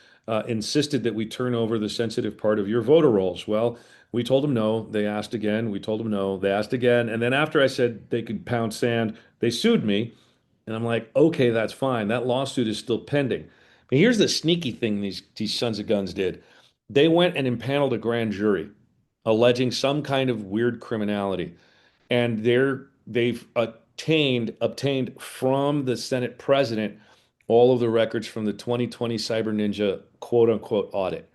insisted that we turn over the sensitive part of your voter rolls. Well, we told them no. They asked again. We told them no. They asked again. And then after I said they could pound sand, they sued me. And I'm like, okay, that's fine. That lawsuit is still pending. But here's the sneaky thing these sons of guns did. They went and impaneled a grand jury alleging some kind of weird criminality. And they've obtained from the Senate president all of the records from the 2020 Cyber Ninja quote unquote audit.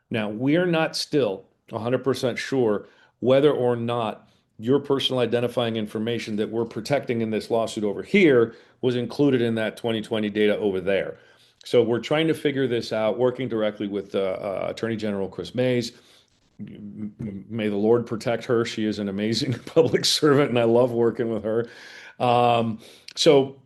Now, we're not still 100% sure whether or not your personal identifying information that we're protecting in this lawsuit over here was included in that 2020 data over there. So we're trying to figure this out, working directly with Attorney General Chris Mays. May the Lord protect her. She is an amazing public servant, and I love working with her. So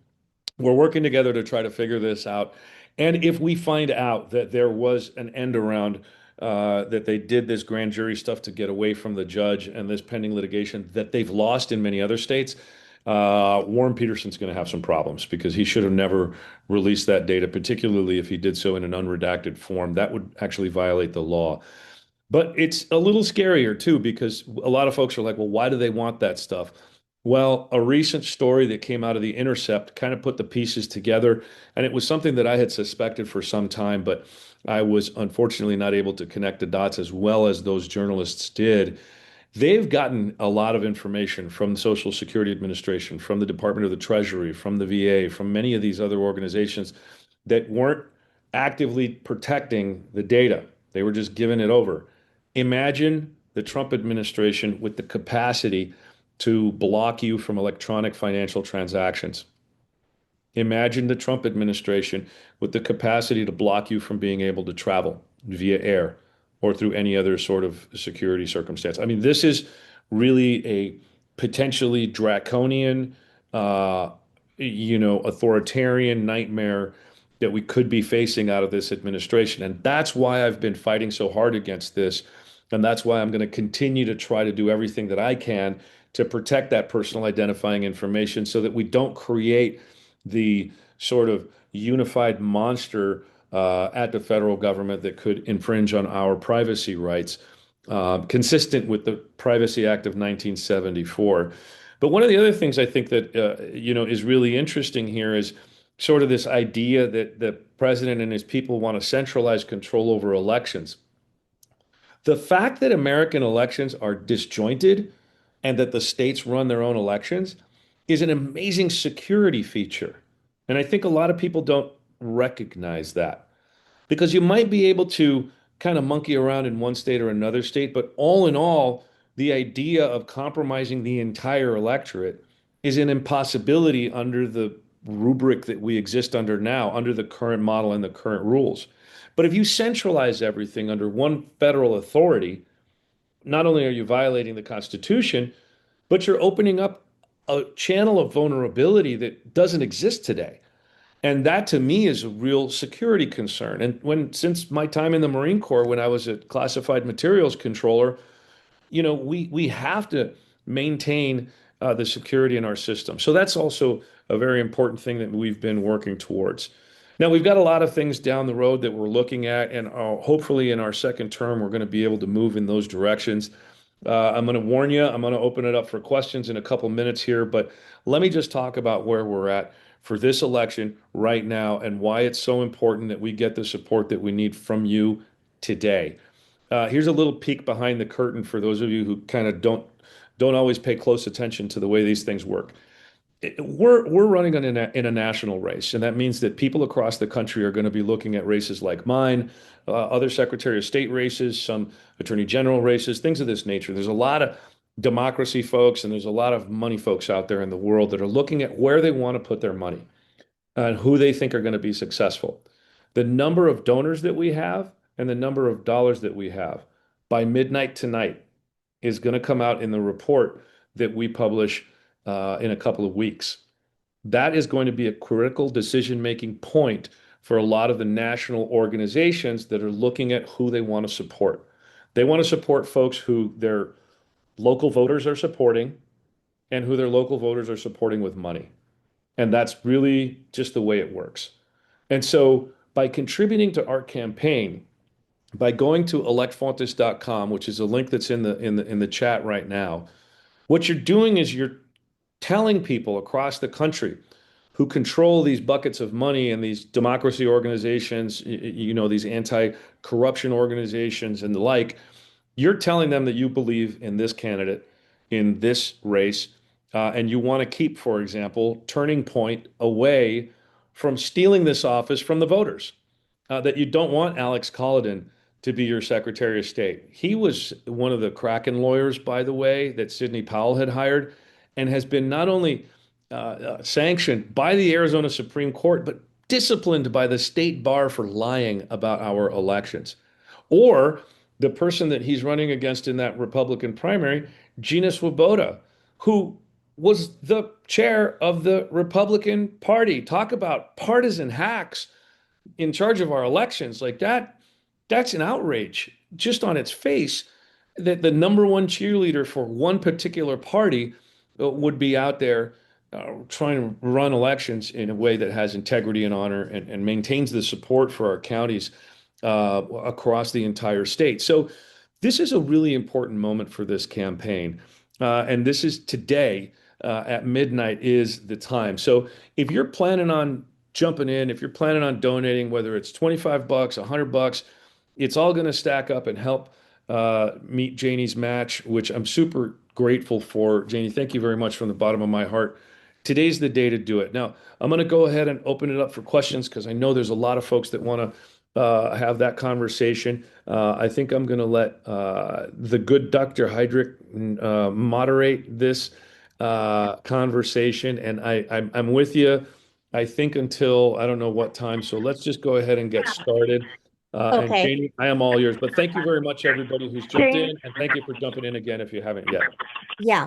we're working together to try to figure this out. And if we find out that there was an end around, that they did this grand jury stuff to get away from the judge and this pending litigation that they've lost in many other states, Warren Peterson's going to have some problems because he should have never released that data, particularly if he did so in an unredacted form. That would actually violate the law. But it's a little scarier too, because a lot of folks are like, well, why do they want that stuff? Well, a recent story that came out of The Intercept kind of put the pieces together, and it was something that I had suspected for some time, but I was unfortunately not able to connect the dots as well as those journalists did. They've gotten a lot of information from the Social Security Administration, from the Department of the Treasury, from the VA, from many of these other organizations that weren't actively protecting the data. They were just giving it over. Imagine the Trump administration with the capacity to block you from electronic financial transactions. Imagine the Trump administration with the capacity to block you from being able to travel via air or through any other sort of security circumstance. I mean, this is really a potentially draconian, uh, authoritarian nightmare that we could be facing out of this administration. And that's why I've been fighting so hard against this. And that's why I'm going to continue to try to do everything that I can to protect that personal identifying information so that we don't create the sort of unified monster at the federal government that could infringe on our privacy rights, consistent with the Privacy Act of 1974. But one of the other things I think that is really interesting here is sort of this idea that the president and his people want to centralize control over elections. The fact that American elections are disjointed and that the states run their own elections is an amazing security feature. And I think a lot of people don't recognize that because you might be able to kind of monkey around in one state or another state, but all in all, the idea of compromising the entire electorate is an impossibility under the rubric that we exist under now, under the current model and the current rules. But if you centralize everything under one federal authority, not only are you violating the Constitution, but you're opening up a channel of vulnerability that doesn't exist today. And that to me is a real security concern. And since my time in the Marine Corps, when I was a classified materials controller, we have to maintain the security in our system. So that's also a very important thing that we've been working towards. Now, we've got a lot of things down the road that we're looking at, and hopefully in our second term, we're going to be able to move in those directions. I'm going to warn you, I'm going to open it up for questions in a couple minutes here, but let me just talk about where we're at for this election right now and why it's so important that we get the support that we need from you today. Here's a little peek behind the curtain for those of you who kind of don't always pay close attention to the way these things work. We're running in a national race, and that means that people across the country are going to be looking at races like mine, other Secretary of State races, some Attorney General races, things of this nature. There's a lot of democracy folks and there's a lot of money folks out there in the world that are looking at where they want to put their money and who they think are going to be successful. The number of donors that we have and the number of dollars that we have by midnight tonight is going to come out in the report that we publish in a couple of weeks. That is going to be a critical decision-making point for a lot of the national organizations that are looking at who they want to support. They want to support folks who their local voters are supporting and who their local voters are supporting with money. And that's really just the way it works. And so by contributing to our campaign, by going to electfontes.com, which is a link that's in the chat right now, what you're doing is you're telling people across the country who control these buckets of money and these democracy organizations, these anti-corruption organizations and the like, you're telling them that you believe in this candidate, in this race, and you want to keep, for example, Turning Point away from stealing this office from the voters. That you don't want Alex Collison to be your Secretary of State. He was one of the Kraken lawyers, by the way, that Sidney Powell had hired, and has been not only sanctioned by the Arizona Supreme Court, but disciplined by the state bar for lying about our elections. Or the person that he's running against in that Republican primary, Gina Swoboda, who was the chair of the Republican Party. Talk about partisan hacks. in charge of our elections, like that's an outrage just on its face that the number one cheerleader for one particular party would be out there trying to run elections in a way that has integrity and honor and maintains the support for our counties across the entire state. So this is a really important moment for this campaign. And this is today at midnight is the time. So if you're planning on jumping in, if you're planning on donating, whether it's 25 bucks, 100 bucks, it's all going to stack up and help meet Janie's match, which I'm super grateful for. Janie, thank you very much from the bottom of my heart. Today's the day to do it. Now, I'm going to go ahead and open it up for questions because I know there's a lot of folks that want to have that conversation. I think I'm going to let the good Dr. Heydrich moderate this conversation, and I'm with you. I think until I don't know what time, so let's just go ahead and get started. And Okay. Janie, I am all yours. But thank you very much, everybody who's jumped in, and thank you for jumping in again if you haven't yet. Yeah.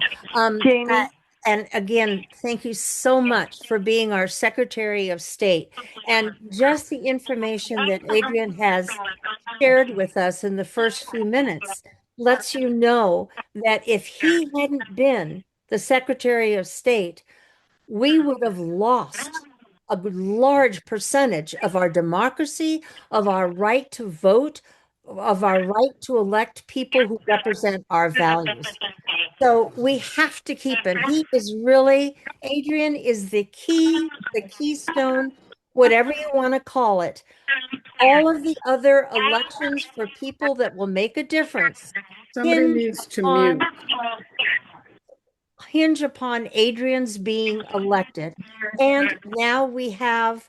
Jamie, And again, thank you so much for being our Secretary of State. And just the information that Adrian has shared with us in the first few minutes lets you know that if he hadn't been the Secretary of State, we would have lost a large percentage of our democracy, of our right to vote, of our right to elect people who represent our values. So we have to keep him. He is really, Adrian is the key, the keystone, whatever you want to call it. All of the other elections for people that will make a difference Somebody hinge needs to on mute. hinge upon Adrian's being elected. And now we have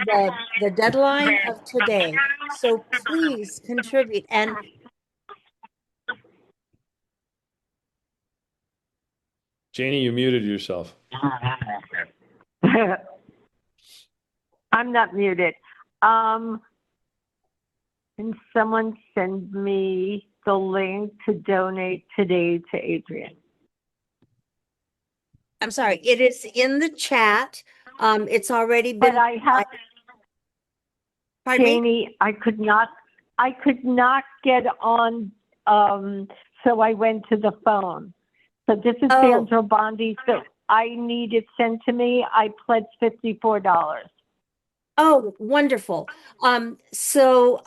the deadline of today. So please contribute. And Janie, you muted yourself. I'm not muted. Can someone send me the link to donate today to Adrian? I'm sorry, it is in the chat. It's already But been, I have, pardon me? Janie, I could not get on, so I went to the phone. So this is Oh. Sandra Bondi, so I need it sent to me. I pledged $54. Oh, wonderful. Susie,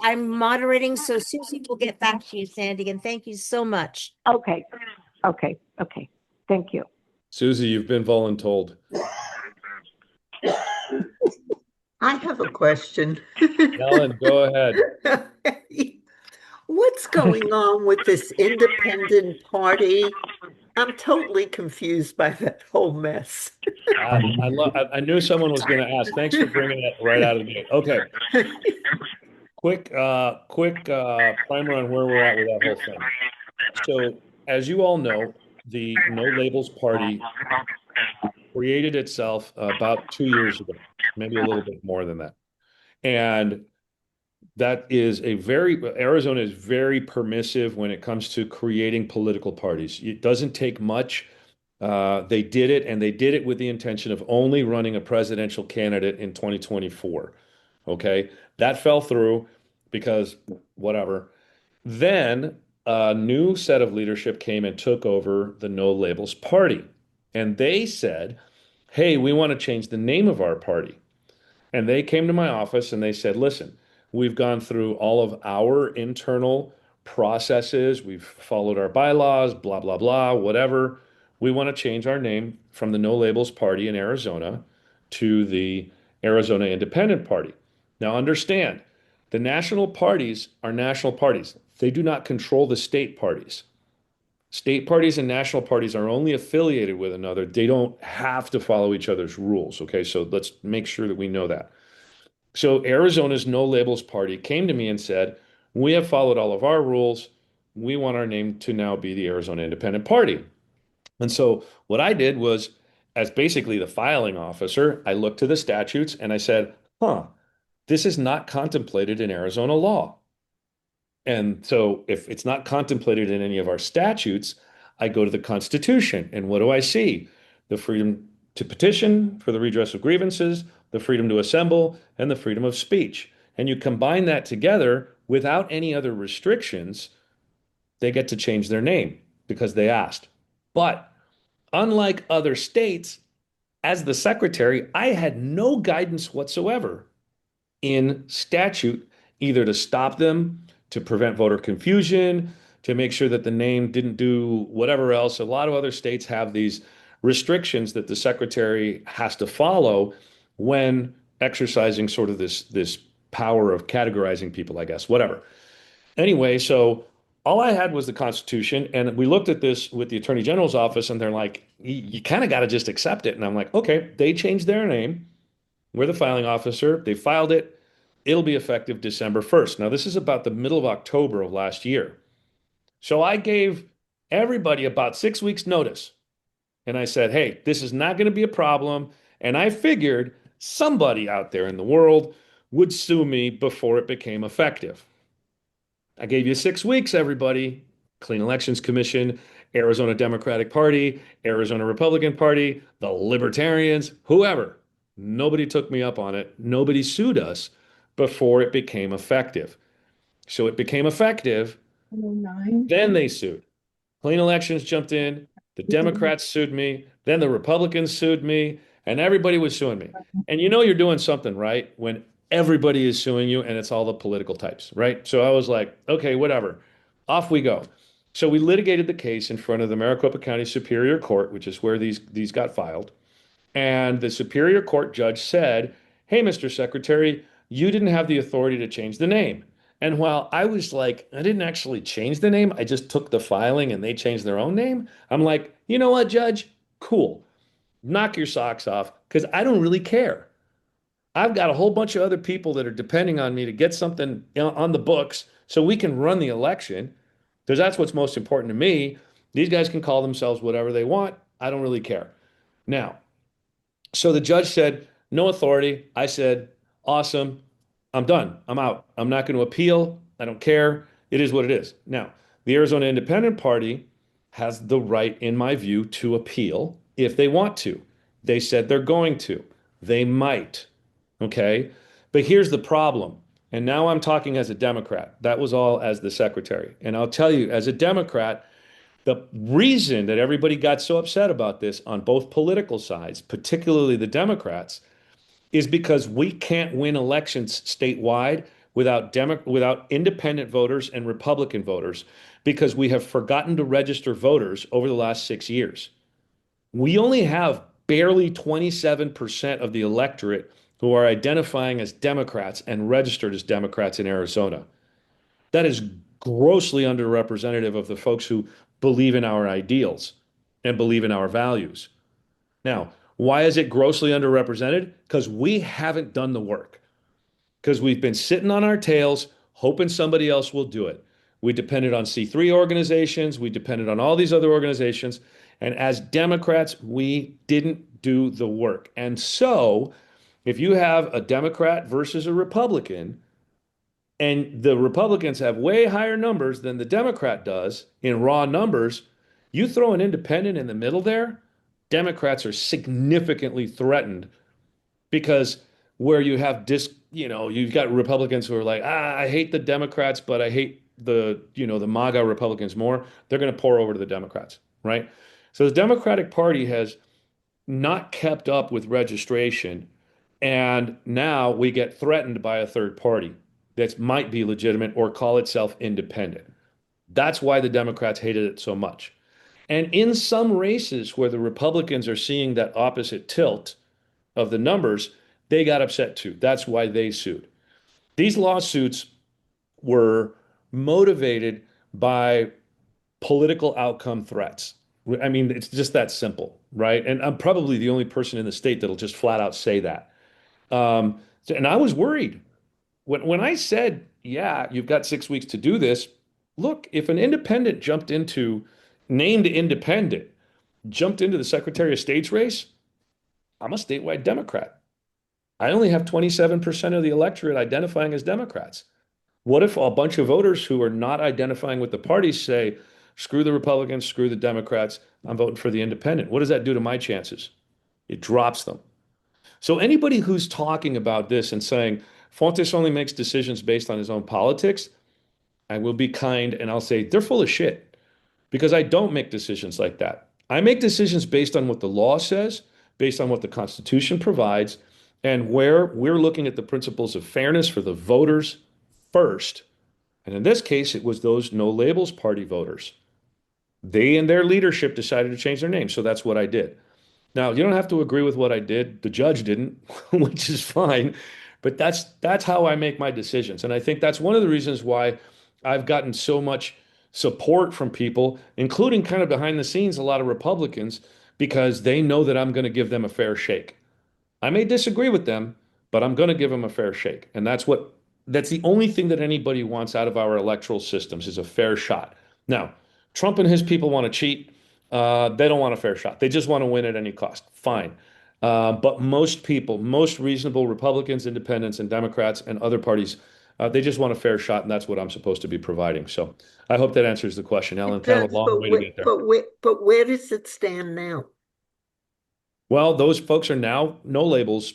I'm moderating, so Susie will get back to you, Sandy, and thank you so much. Okay. Thank you. Susie, you've been voluntold. I have a question. Ellen, go ahead. What's going on with this independent party? I'm totally confused by that whole mess. I knew someone was going to ask. Thanks for bringing it right out of the gate. Okay, quick primer on where we're at with that whole thing. So, as you all know, the No Labels Party created itself about 2 years ago, maybe a little bit more than that. And that is Arizona is very permissive when it comes to creating political parties. It doesn't take much. They did it, and they did it with the intention of only running a presidential candidate in 2024. Okay, that fell through because whatever. Then a new set of leadership came and took over the No Labels Party. And they said, hey, we want to change the name of our party. And they came to my office and they said, listen, we've gone through all of our internal processes. We've followed our bylaws, blah, blah, blah, whatever. We want to change our name from the No Labels Party in Arizona to the Arizona Independent Party. Now, understand, the national parties are national parties. They do not control the state parties. State parties and national parties are only affiliated with another. They don't have to follow each other's rules. Okay, so let's make sure that we know that. So Arizona's No Labels Party came to me and said, we have followed all of our rules. We want our name to now be the Arizona Independent Party. And so what I did was, as basically the filing officer, I looked to the statutes and I said, this is not contemplated in Arizona law. And so if it's not contemplated in any of our statutes, I go to the Constitution. And what do I see? The freedom to petition for the redress of grievances, the freedom to assemble, and the freedom of speech. And you combine that together without any other restrictions, they get to change their name because they asked. But unlike other states, as the secretary, I had no guidance whatsoever in statute, either to stop them, to prevent voter confusion, to make sure that the name didn't do whatever else. A lot of other states have these restrictions that the secretary has to follow when exercising sort of this power of categorizing people, I guess, whatever. Anyway, so all I had was the Constitution, and we looked at this with the Attorney General's office, and they're like, you kind of got to just accept it. And I'm like, okay, they changed their name. We're the filing officer. They filed it. It'll be effective December 1st. Now, this is about the middle of October of last year. So I gave everybody about 6 weeks' notice. And I said, hey, this is not going to be a problem. And I figured somebody out there in the world would sue me before it became effective. I gave you 6 weeks, everybody. Clean Elections Commission, Arizona Democratic Party, Arizona Republican Party, the Libertarians, whoever. Nobody took me up on it. Nobody sued us before it became effective. So it became effective. Then they sued. Clean Elections jumped in. The Democrats sued me. Then the Republicans sued me. And everybody was suing me. And you know you're doing something right when everybody is suing you and it's all the political types, right? So I was like, okay, whatever. Off we go. So we litigated the case in front of the Maricopa County Superior Court, which is where these got filed. And the Superior Court judge said, hey, Mr. Secretary, you didn't have the authority to change the name. And while I was like, I didn't actually change the name, I just took the filing and they changed their own name. I'm like, you know what, Judge? Cool. Knock your socks off because I don't really care. I've got a whole bunch of other people that are depending on me to get something on the books so we can run the election because that's what's most important to me. These guys can call themselves whatever they want. I don't really care. Now, so the judge said, no authority. I said, awesome. I'm done. I'm out. I'm not going to appeal. I don't care. It is what it is. Now, the Arizona Independent Party has the right, in my view, to appeal if they want to. They said they're going to. They might. Okay. But here's the problem. And now I'm talking as a Democrat. That was all as the secretary. And I'll tell you, as a Democrat, the reason that everybody got so upset about this on both political sides, particularly the Democrats, is because we can't win elections statewide without independent voters and Republican voters because we have forgotten to register voters over the last 6 years. We only have barely 27% of the electorate who are identifying as Democrats and registered as Democrats in Arizona. That is grossly underrepresentative of the folks who believe in our ideals and believe in our values. Now, why is it grossly underrepresented? Because we haven't done the work. Because we've been sitting on our tails, hoping somebody else will do it. We depended on C3 organizations, we depended on all these other organizations, and as Democrats, we didn't do the work. And so, if you have a Democrat versus a Republican, and the Republicans have way higher numbers than the Democrat does in raw numbers, you throw an independent in the middle there, Democrats are significantly threatened because where you have you've got Republicans who are like, I hate the Democrats, but I hate the MAGA Republicans more. They're going to pour over to the Democrats, right? So the Democratic Party has not kept up with registration, and now we get threatened by a third party that might be legitimate or call itself independent. That's why the Democrats hated it so much. And in some races where the Republicans are seeing that opposite tilt of the numbers, they got upset too. That's why they sued. These lawsuits were motivated by political outcome threats. I mean, it's just that simple, right? And I'm probably the only person in the state that'll just flat out say that. And I was worried when I said, yeah, you've got 6 weeks to do this. Look, if an independent named independent, jumped into the Secretary of State's race, I'm a statewide Democrat. I only have 27% of the electorate identifying as Democrats. What if a bunch of voters who are not identifying with the parties say, screw the Republicans, screw the Democrats, I'm voting for the independent? What does that do to my chances? It drops them. So anybody who's talking about this and saying Fontes only makes decisions based on his own politics, I will be kind and I'll say they're full of shit because I don't make decisions like that. I make decisions based on what the law says, based on what the Constitution provides, and where we're looking at the principles of fairness for the voters first. And in this case, it was those no labels party voters. They and their leadership decided to change their name. So that's what I did. Now, you don't have to agree with what I did. The judge didn't, which is fine. But that's how I make my decisions. And I think that's one of the reasons why I've gotten so much support from people, including kind of behind the scenes, a lot of Republicans, because they know that I'm going to give them a fair shake. I may disagree with them, but I'm going to give them a fair shake. And that's the only thing that anybody wants out of our electoral systems is a fair shot. Now, Trump and his people want to cheat. They don't want a fair shot. They just want to win at any cost. Fine. But most people, most reasonable Republicans, independents, and Democrats and other parties, they just want a fair shot, and that's what I'm supposed to be providing. So I hope that answers the question, Alan. It Kind of a does, long way to get there. but where does it stand now? Well, those folks are now no labels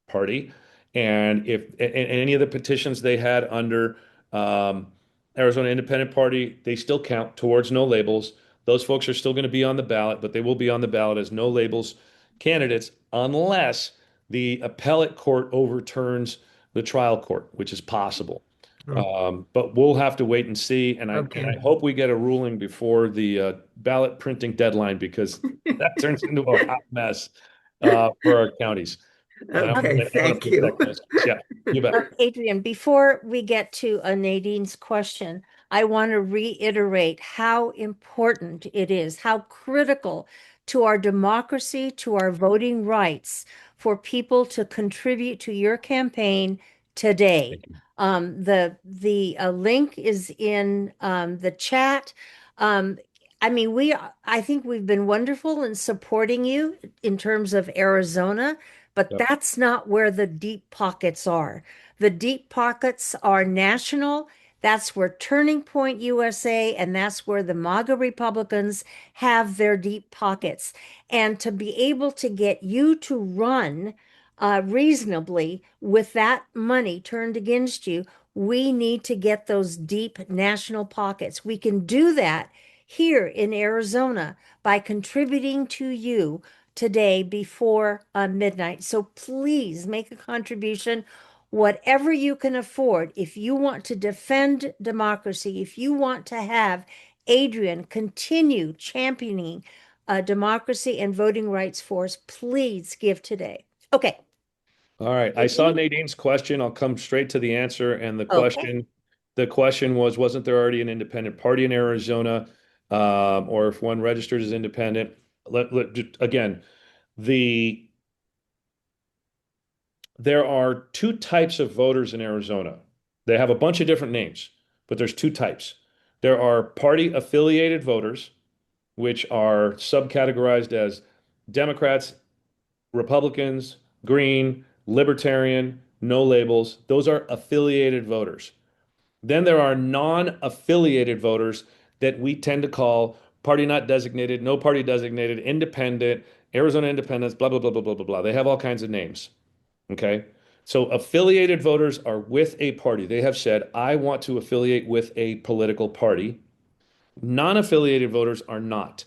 party, and if and any of the petitions they had under um, Arizona Independent Party, they still count towards no labels. Those folks are still going to be on the ballot, but they will be on the ballot as no labels candidates unless the appellate court overturns the trial court, which is possible. Oh, But we'll have to wait and see. And okay. I hope we get a ruling before the ballot printing deadline because that turns into a hot mess for our counties. And Okay, I want thank to you. protect those. Yeah, you bet. Adrian, before we get to Nadine's question, I want to reiterate how important it is, how critical to our democracy, to our voting rights, for people to contribute to your campaign today. Thank you. The link is in the chat. Um, I mean, I think we've been wonderful in supporting you in terms of Arizona, but Yep. that's not where the deep pockets are. The deep pockets are national. That's where Turning Point USA and that's where the MAGA Republicans have their deep pockets. And to be able to get you to run reasonably with that money turned against you, we need to get those deep national pockets. We can do that here in Arizona by contributing to you today before midnight. So please make a contribution, whatever you can afford. If you want to defend democracy, if you want to have Adrian continue championing democracy and voting rights for us, please give today. Okay. All right. I saw Nadine's question. I'll come straight to the answer. And Okay. the question was, wasn't there already an independent party in Arizona? Or if one registered as independent? Again, the there are two types of voters in Arizona. They have a bunch of different names, but there's two types. There are party affiliated voters, which are subcategorized as Democrats, Republicans, Green, Libertarian, no labels. Those are affiliated voters. Then there are non-affiliated voters that we tend to call party not designated, no party designated, independent, Arizona independents, blah, blah, blah, blah, blah, blah, blah. They have all kinds of names. Okay. So affiliated voters are with a party. They have said, I want to affiliate with a political party. Non-affiliated voters are not.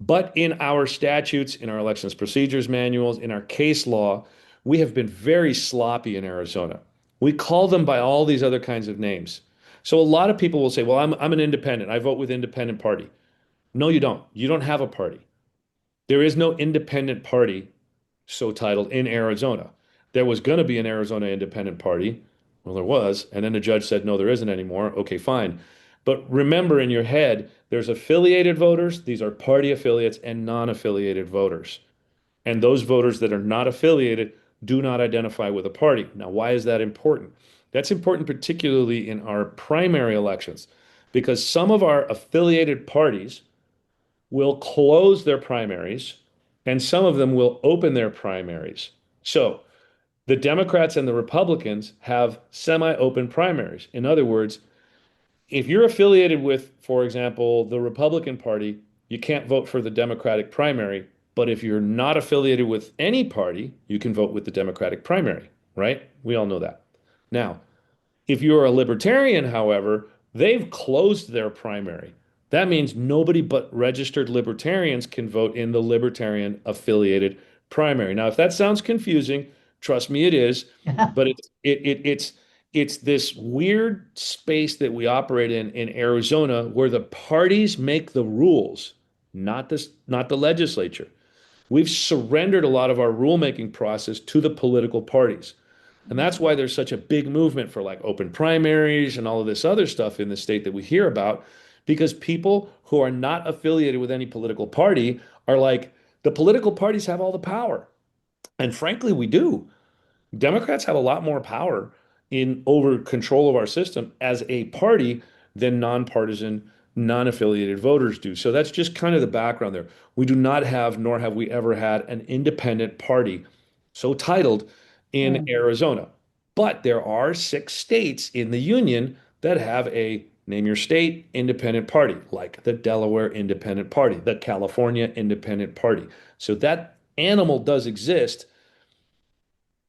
But in our statutes, in our elections procedures manuals, in our case law, we have been very sloppy in Arizona. We call them by all these other kinds of names. So a lot of people will say, well, I'm an independent. I vote with independent party. No, you don't. You don't have a party. There is no independent party so titled in Arizona. There was going to be an Arizona Independent Party. Well, there was. And then the judge said, no, there isn't anymore. Okay, fine. But remember in your head, there's affiliated voters, these are party affiliates, and non affiliated voters. And those voters that are not affiliated do not identify with a party. Now, why is that important? That's important, particularly in our primary elections, because some of our affiliated parties will close their primaries and some of them will open their primaries. So the Democrats and the Republicans have semi-open primaries. In other words, if you're affiliated with, for example, the Republican Party, you can't vote for the Democratic primary But if you're not affiliated with any party, you can vote with the Democratic primary, right? We all know that. Now, if you're a libertarian, however, they've closed their primary. That means nobody but registered libertarians can vote in the libertarian affiliated primary. Now, if that sounds confusing, trust me, it is. But it's this weird space that we operate in Arizona where the parties make the rules, not the legislature. We've surrendered a lot of our rulemaking process to the political parties. And that's why there's such a big movement for like open primaries and all of this other stuff in the state that we hear about, because people who are not affiliated with any political party are like, the political parties have all the power. And frankly, we do. Democrats have a lot more power in over control of our system as a party than nonpartisan, non-affiliated voters do. So that's just kind of the background there. We do not have, nor have we ever had, an independent party so titled in Arizona. But there are 6 states in the union that have a name your state independent party, like the Delaware Independent Party, the California Independent Party. So that animal does exist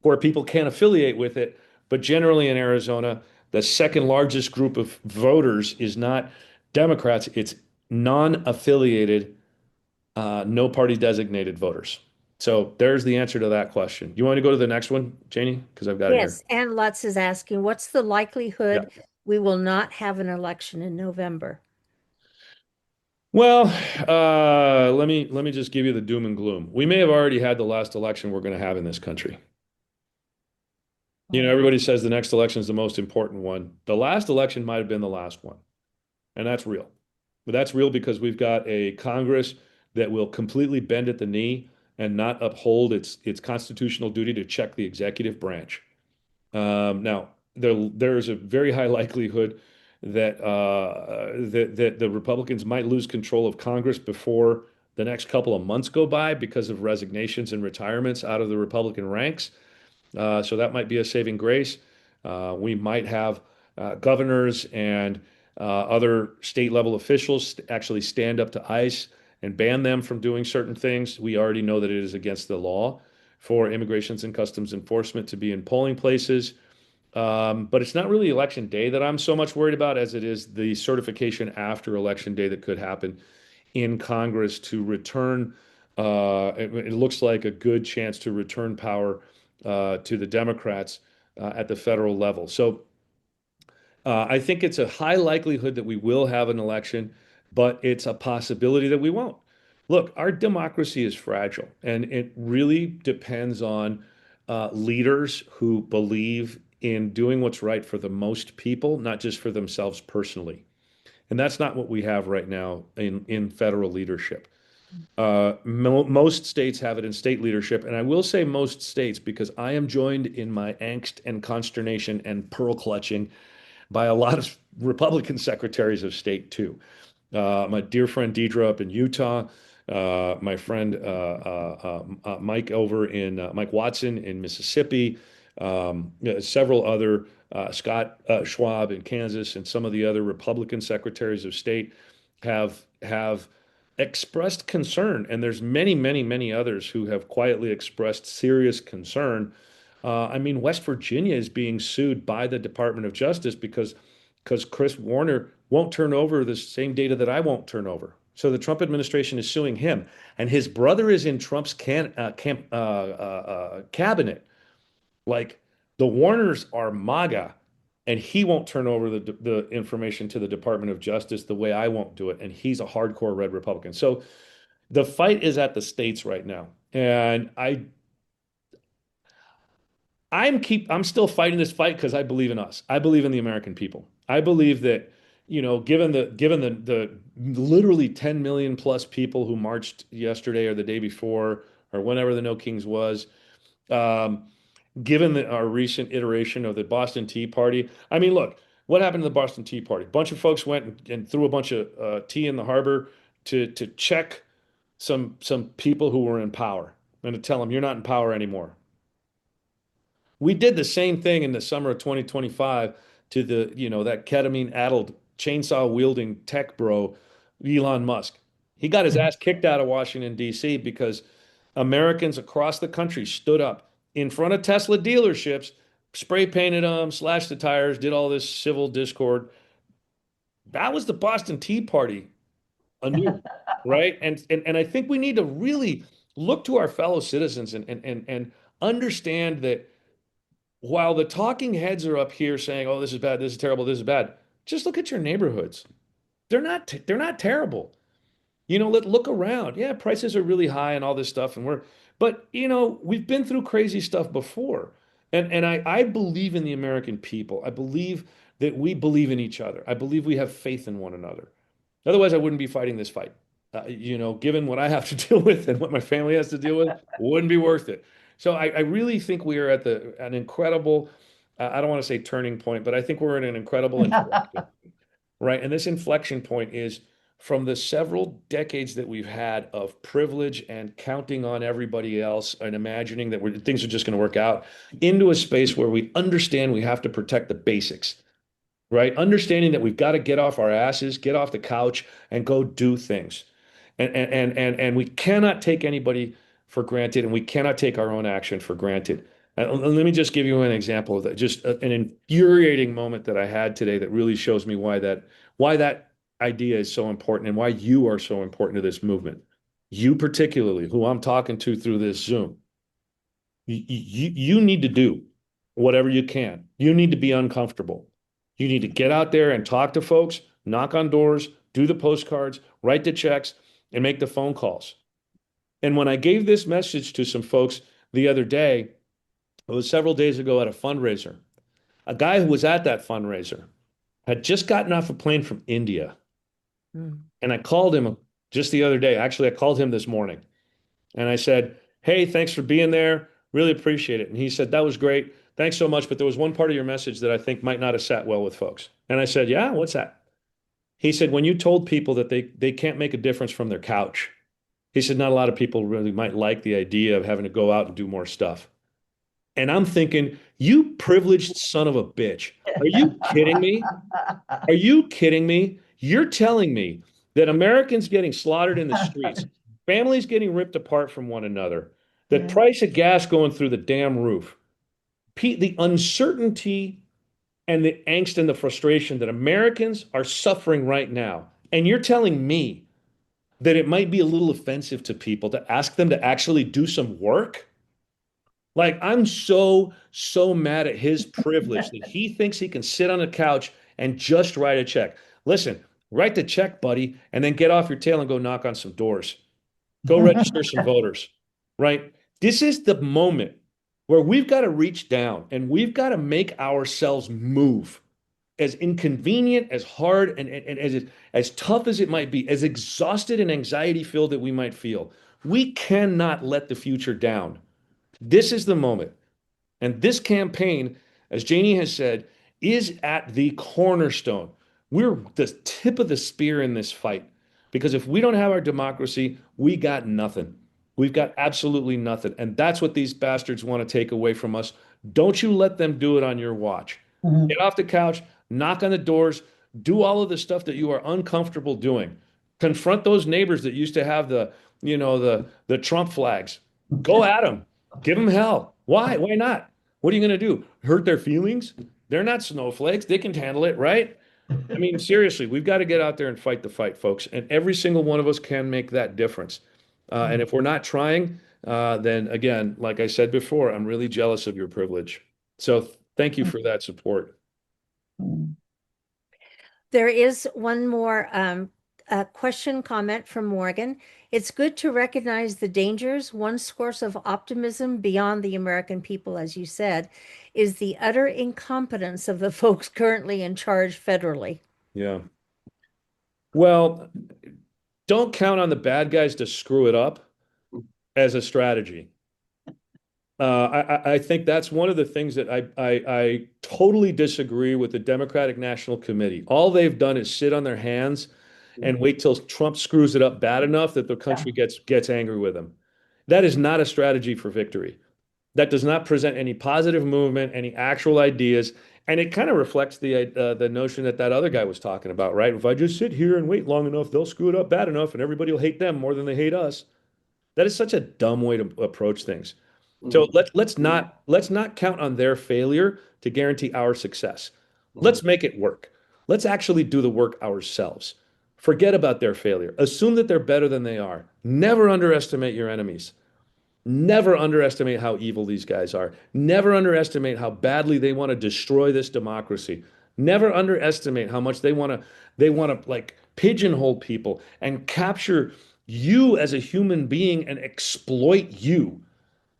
where people can affiliate with it. But generally in Arizona, the second largest group of voters is not Democrats, it's non-affiliated, no party designated voters. So there's the answer to that question. You want to go to the next one, Janie? Because I've got it here. Yes, and Lutz is asking, what's the Yeah. likelihood we will not have an election in November? Well, let me just give you the doom and gloom. We may have already had the last election we're going to have in this country. You know, everybody says the next election is the most important one. The last election might have been the last one, and that's real. But that's real because we've got a Congress that will completely bend at the knee and not uphold its constitutional duty to check the executive branch. Now, there's a very high likelihood that the Republicans might lose control of Congress before the next couple of months go by because of resignations and retirements out of the Republican ranks. So that might be a saving grace. We might have governors and other state level officials actually stand up to ICE and ban them from doing certain things. We already know that it is against the law for Immigrations and Customs Enforcement to be in polling places. But it's not really election day that I'm so much worried about as it is the certification after election day that could happen in Congress to return. It looks like a good chance to return power to the Democrats at the federal level. So I think it's a high likelihood that we will have an election, but it's a possibility that we won't. Look, our democracy is fragile, and it really depends on leaders who believe in doing what's right for the most people, not just for themselves personally. And that's not what we have right now in federal leadership. Most states have it in state leadership, and I will say most states because I am joined in my angst and consternation and pearl clutching by a lot of Republican secretaries of state too. My dear friend Deidre up in Utah, my friend Mike over in Mike Watson in Mississippi, several other Scott Schwab in Kansas, and some of the other Republican secretaries of state have expressed concern, and there's many, many, many others who have quietly expressed serious concern. I mean, West Virginia is being sued by the Department of Justice because Chris Warner won't turn over the same data that I won't turn over. So the Trump administration is suing him, and his brother is in Trump's cabinet. Like the Warners are MAGA, and he won't turn over the information to the Department of Justice the way I won't do it. And he's a hardcore red Republican. So the fight is at the states right now. And I'm still fighting this fight because I believe in us. I believe in the American people. I believe that, given the literally 10 million plus people who marched yesterday or the day before or whenever the No Kings was, um, given our recent iteration of the Boston Tea Party. I mean, look, what happened to the Boston Tea Party? A bunch of folks went and threw a bunch of tea in the harbor to check some people who were in power and to tell them you're not in power anymore. We did the same thing in the summer of 2025 to that ketamine-addled, chainsaw-wielding tech bro, Elon Musk. He got his ass kicked out of Washington, D.C. because Americans across the country stood up in front of Tesla dealerships, spray painted them, slashed the tires, did all this civil discord. That was the Boston Tea Party anew, right? And I think we need to really look to our fellow citizens and understand that while the talking heads are up here saying, "Oh, this is bad, this is terrible, this is bad," just look at your neighborhoods. They're not terrible. Look around. Yeah, prices are really high and all this stuff, but we've been through crazy stuff before. And I believe in the American people. I believe that we believe in each other. I believe we have faith in one another. Otherwise, I wouldn't be fighting this fight. Given what I have to deal with and what my family has to deal with, wouldn't be worth it. So I really think we are at an incredible, I don't want to say turning point, but I think we're in an incredible inflection, right? And this inflection point is from the several decades that we've had of privilege and counting on everybody else and imagining that things are just going to work out into a space where we understand we have to protect the basics, right? Understanding that we've got to get off our asses, get off the couch, and go do things. And we cannot take anybody for granted, and we cannot take our own action for granted. Let me just give you an example of that. Just an infuriating moment that I had today that really shows me why that idea is so important and why you are so important to this movement. You particularly, who I'm talking to through this Zoom, you need to do whatever you can. You need to be uncomfortable. You need to get out there and talk to folks, knock on doors, do the postcards, write the checks, and make the phone calls. And when I gave this message to some folks the other day, it was several days ago at a fundraiser. A guy who was at that fundraiser had just gotten off a plane from India. Mm. And I called him just the other day. Actually, I called him this morning and I said, "Hey, thanks for being there. Really appreciate it." And he said, "That was great. Thanks so much. But there was one part of your message that I think might not have sat well with folks." And I said, "Yeah, what's that?" He said, "When you told people that they can't make a difference from their couch," he said, "not a lot of people really might like the idea of having to go out and do more stuff." And I'm thinking, you privileged son of a bitch. Are you kidding me? Are you kidding me? You're telling me that Americans getting slaughtered in the streets, families getting ripped apart from one another, the Yeah. price of gas going through the damn roof, the uncertainty and the angst and the frustration that Americans are suffering right now. And you're telling me that it might be a little offensive to people to ask them to actually do some work? Like, I'm so mad at his privilege that he thinks he can sit on a couch and just write a check. Listen, write the check, buddy, and then get off your tail and go knock on some doors. Go register some voters, right? This is the moment where we've got to reach down and we've got to make ourselves move. As inconvenient, as hard, and as tough as it might be, as exhausted and anxiety filled that we might feel, we cannot let the future down. This is the moment. And this campaign, as Janie has said, is at the cornerstone. We're the tip of the spear in this fight. Because if we don't have our democracy, we got nothing. We've got absolutely nothing. And that's what these bastards want to take away from us. Don't you let them do it on your watch. Mhm. Get off the couch, knock on the doors, do all of the stuff that you are uncomfortable doing. Confront those neighbors that used to have the Trump flags. Go at them. Give them hell. Why? Why not? What are you going to do? Hurt their feelings? They're not snowflakes. They can handle it, right? I mean, seriously, we've got to get out there and fight the fight, folks. And every single one of us can make that difference. And if we're not trying, then again, like I said before, I'm really jealous of your privilege. So thank you for that support. There is one more question comment from Morgan. It's good to recognize the dangers. One source of optimism beyond the American people, as you said, is the utter incompetence of the folks currently in charge federally. Yeah. Well, don't count on the bad guys to screw it up as a strategy. I think that's one of the things that I totally disagree with the Democratic National Committee. All they've done is sit on their hands and wait till Trump screws it up bad enough that the country gets angry with him. That is not a strategy for victory. That does not present any positive movement, any actual ideas, and it kind of reflects the notion that other guy was talking about, right? If I just sit here and wait long enough, they'll screw it up bad enough, and everybody will hate them more than they hate us. That is such a dumb way to approach things. So let's not count on their failure to guarantee our success. Let's make it work. Let's actually do the work ourselves. Forget about their failure. Assume that they're better than they are. Never underestimate your enemies. Never underestimate how evil these guys are. Never underestimate how badly they want to destroy this democracy. Never underestimate how much they want to like pigeonhole people and capture you as a human being and exploit you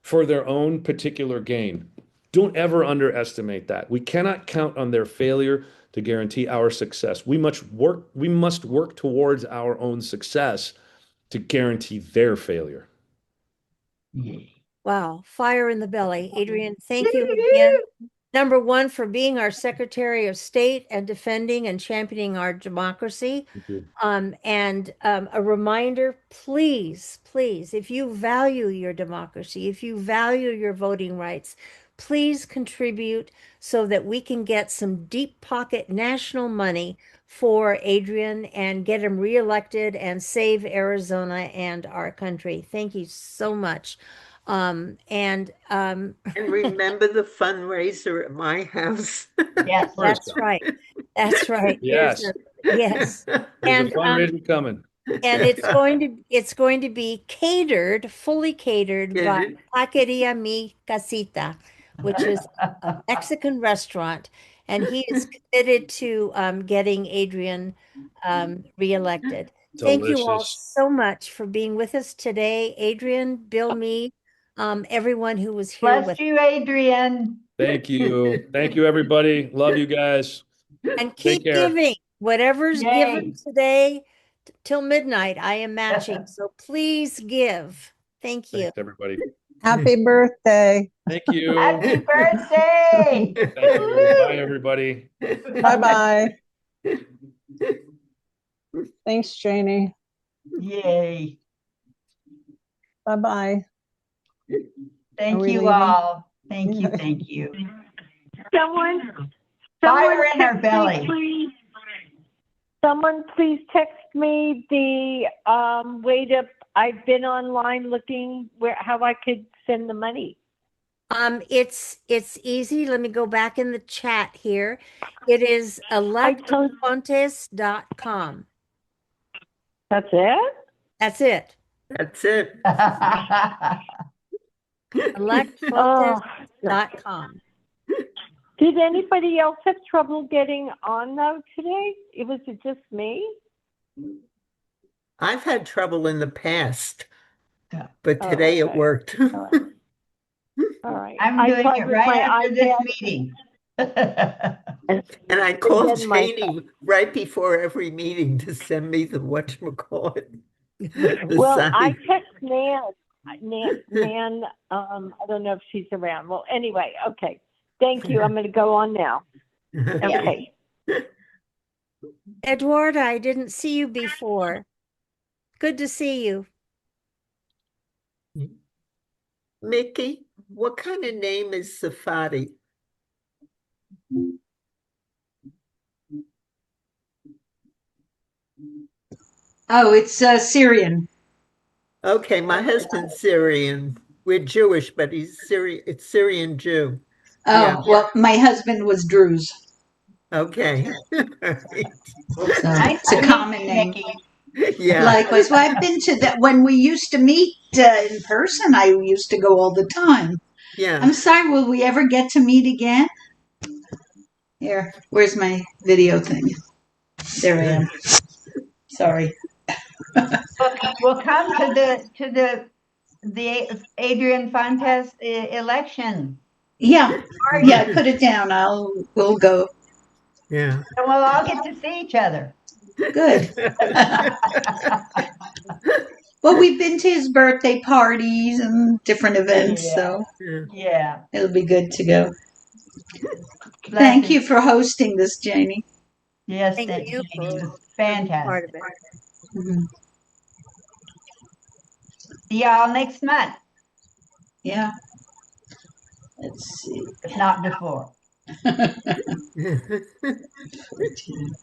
for their own particular gain. Don't ever underestimate that. We cannot count on their failure to guarantee our success. We must work towards our own success to guarantee their failure. Wow, fire in the belly. Adrian, thank you again. Number one, for being our Secretary of State and defending and championing our democracy. Thank you. And a reminder, please, please, if you value your democracy, if you value your voting rights, please contribute so that we can get some deep pocket national money for Adrian and get him reelected and save Arizona and our country. Thank you so much. And remember the fundraiser at my house. Yes. that's right. That's right. Yes. Yes. There's And a fundraiser coming. and it's going to be fully catered by Taqueria Mi Casita, which is a Mexican restaurant, and he is committed to getting Adrian reelected. Thank you all Delicious. so much for being with us today, Adrian, Bill, me, everyone who was here Bless with, you, Adrian. Thank you. Thank you, everybody. Love you guys. and Take keep care. giving. Whatever's given Yay. today till midnight, I am matching. So please give. Thank you. Thanks, everybody. Happy birthday. Thank you. Happy birthday. Thank you. Bye, everybody. Bye-bye. Thanks, Janie. Yay. Bye-bye. Are Thank we you leaving? all. Thank you. Thank you. Someone Fire in our text me, belly. please. Someone please text me the way to. I've been online looking how I could send the money. It's easy. Let me go back in the chat here. It is electfontes.com. That's it. That's it. That's it. electfontes.com. Did anybody else have trouble getting on though today? Was it just me? I've had trouble in the past, Yeah. but Oh, today it okay. worked. All right. I'm I doing tried it with right my after this iPad. meeting. And I called then my- Janie right before every meeting to send me the whatchamacallit. Well, sign. I text Nan. Nan, I don't know if she's around. Well, anyway, okay. Thank you. I'm going to go on now. Okay. Eduarda, I didn't see you before. Good to see you. Mickey, what kind of name is Safadi? Oh, it's Syrian. Okay, my husband's Syrian. We're Jewish, but he's Syrian. It's Syrian Jew. Oh, Yeah. well, my husband was Druze. Okay. Right. So it's a common name. Nikki. Yeah. Likewise. Well, I've been to that when we used to meet in person. I used to go all the time. Yeah. I'm sorry, will we ever get to meet again? Here, where's my video thing? There I am. Sorry. We'll come to the Adrian Fontes election. Yeah, yeah, put it down. We'll go. Yeah. And we'll all get to see each other. Good. Well, we've been to his birthday parties and different events, Yeah. so Yeah. it'll be good to go. Bless Thank you for hosting this, Janie. Yes, Thank thank you you. It was part fantastic. of it. Mhm. See y'all next month, Yeah. Let's see. if not before. 14.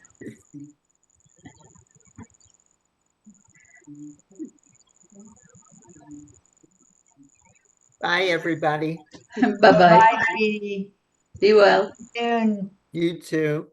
Bye, everybody. Bye-bye. Bye, sweetie. Be well. Soon. You too.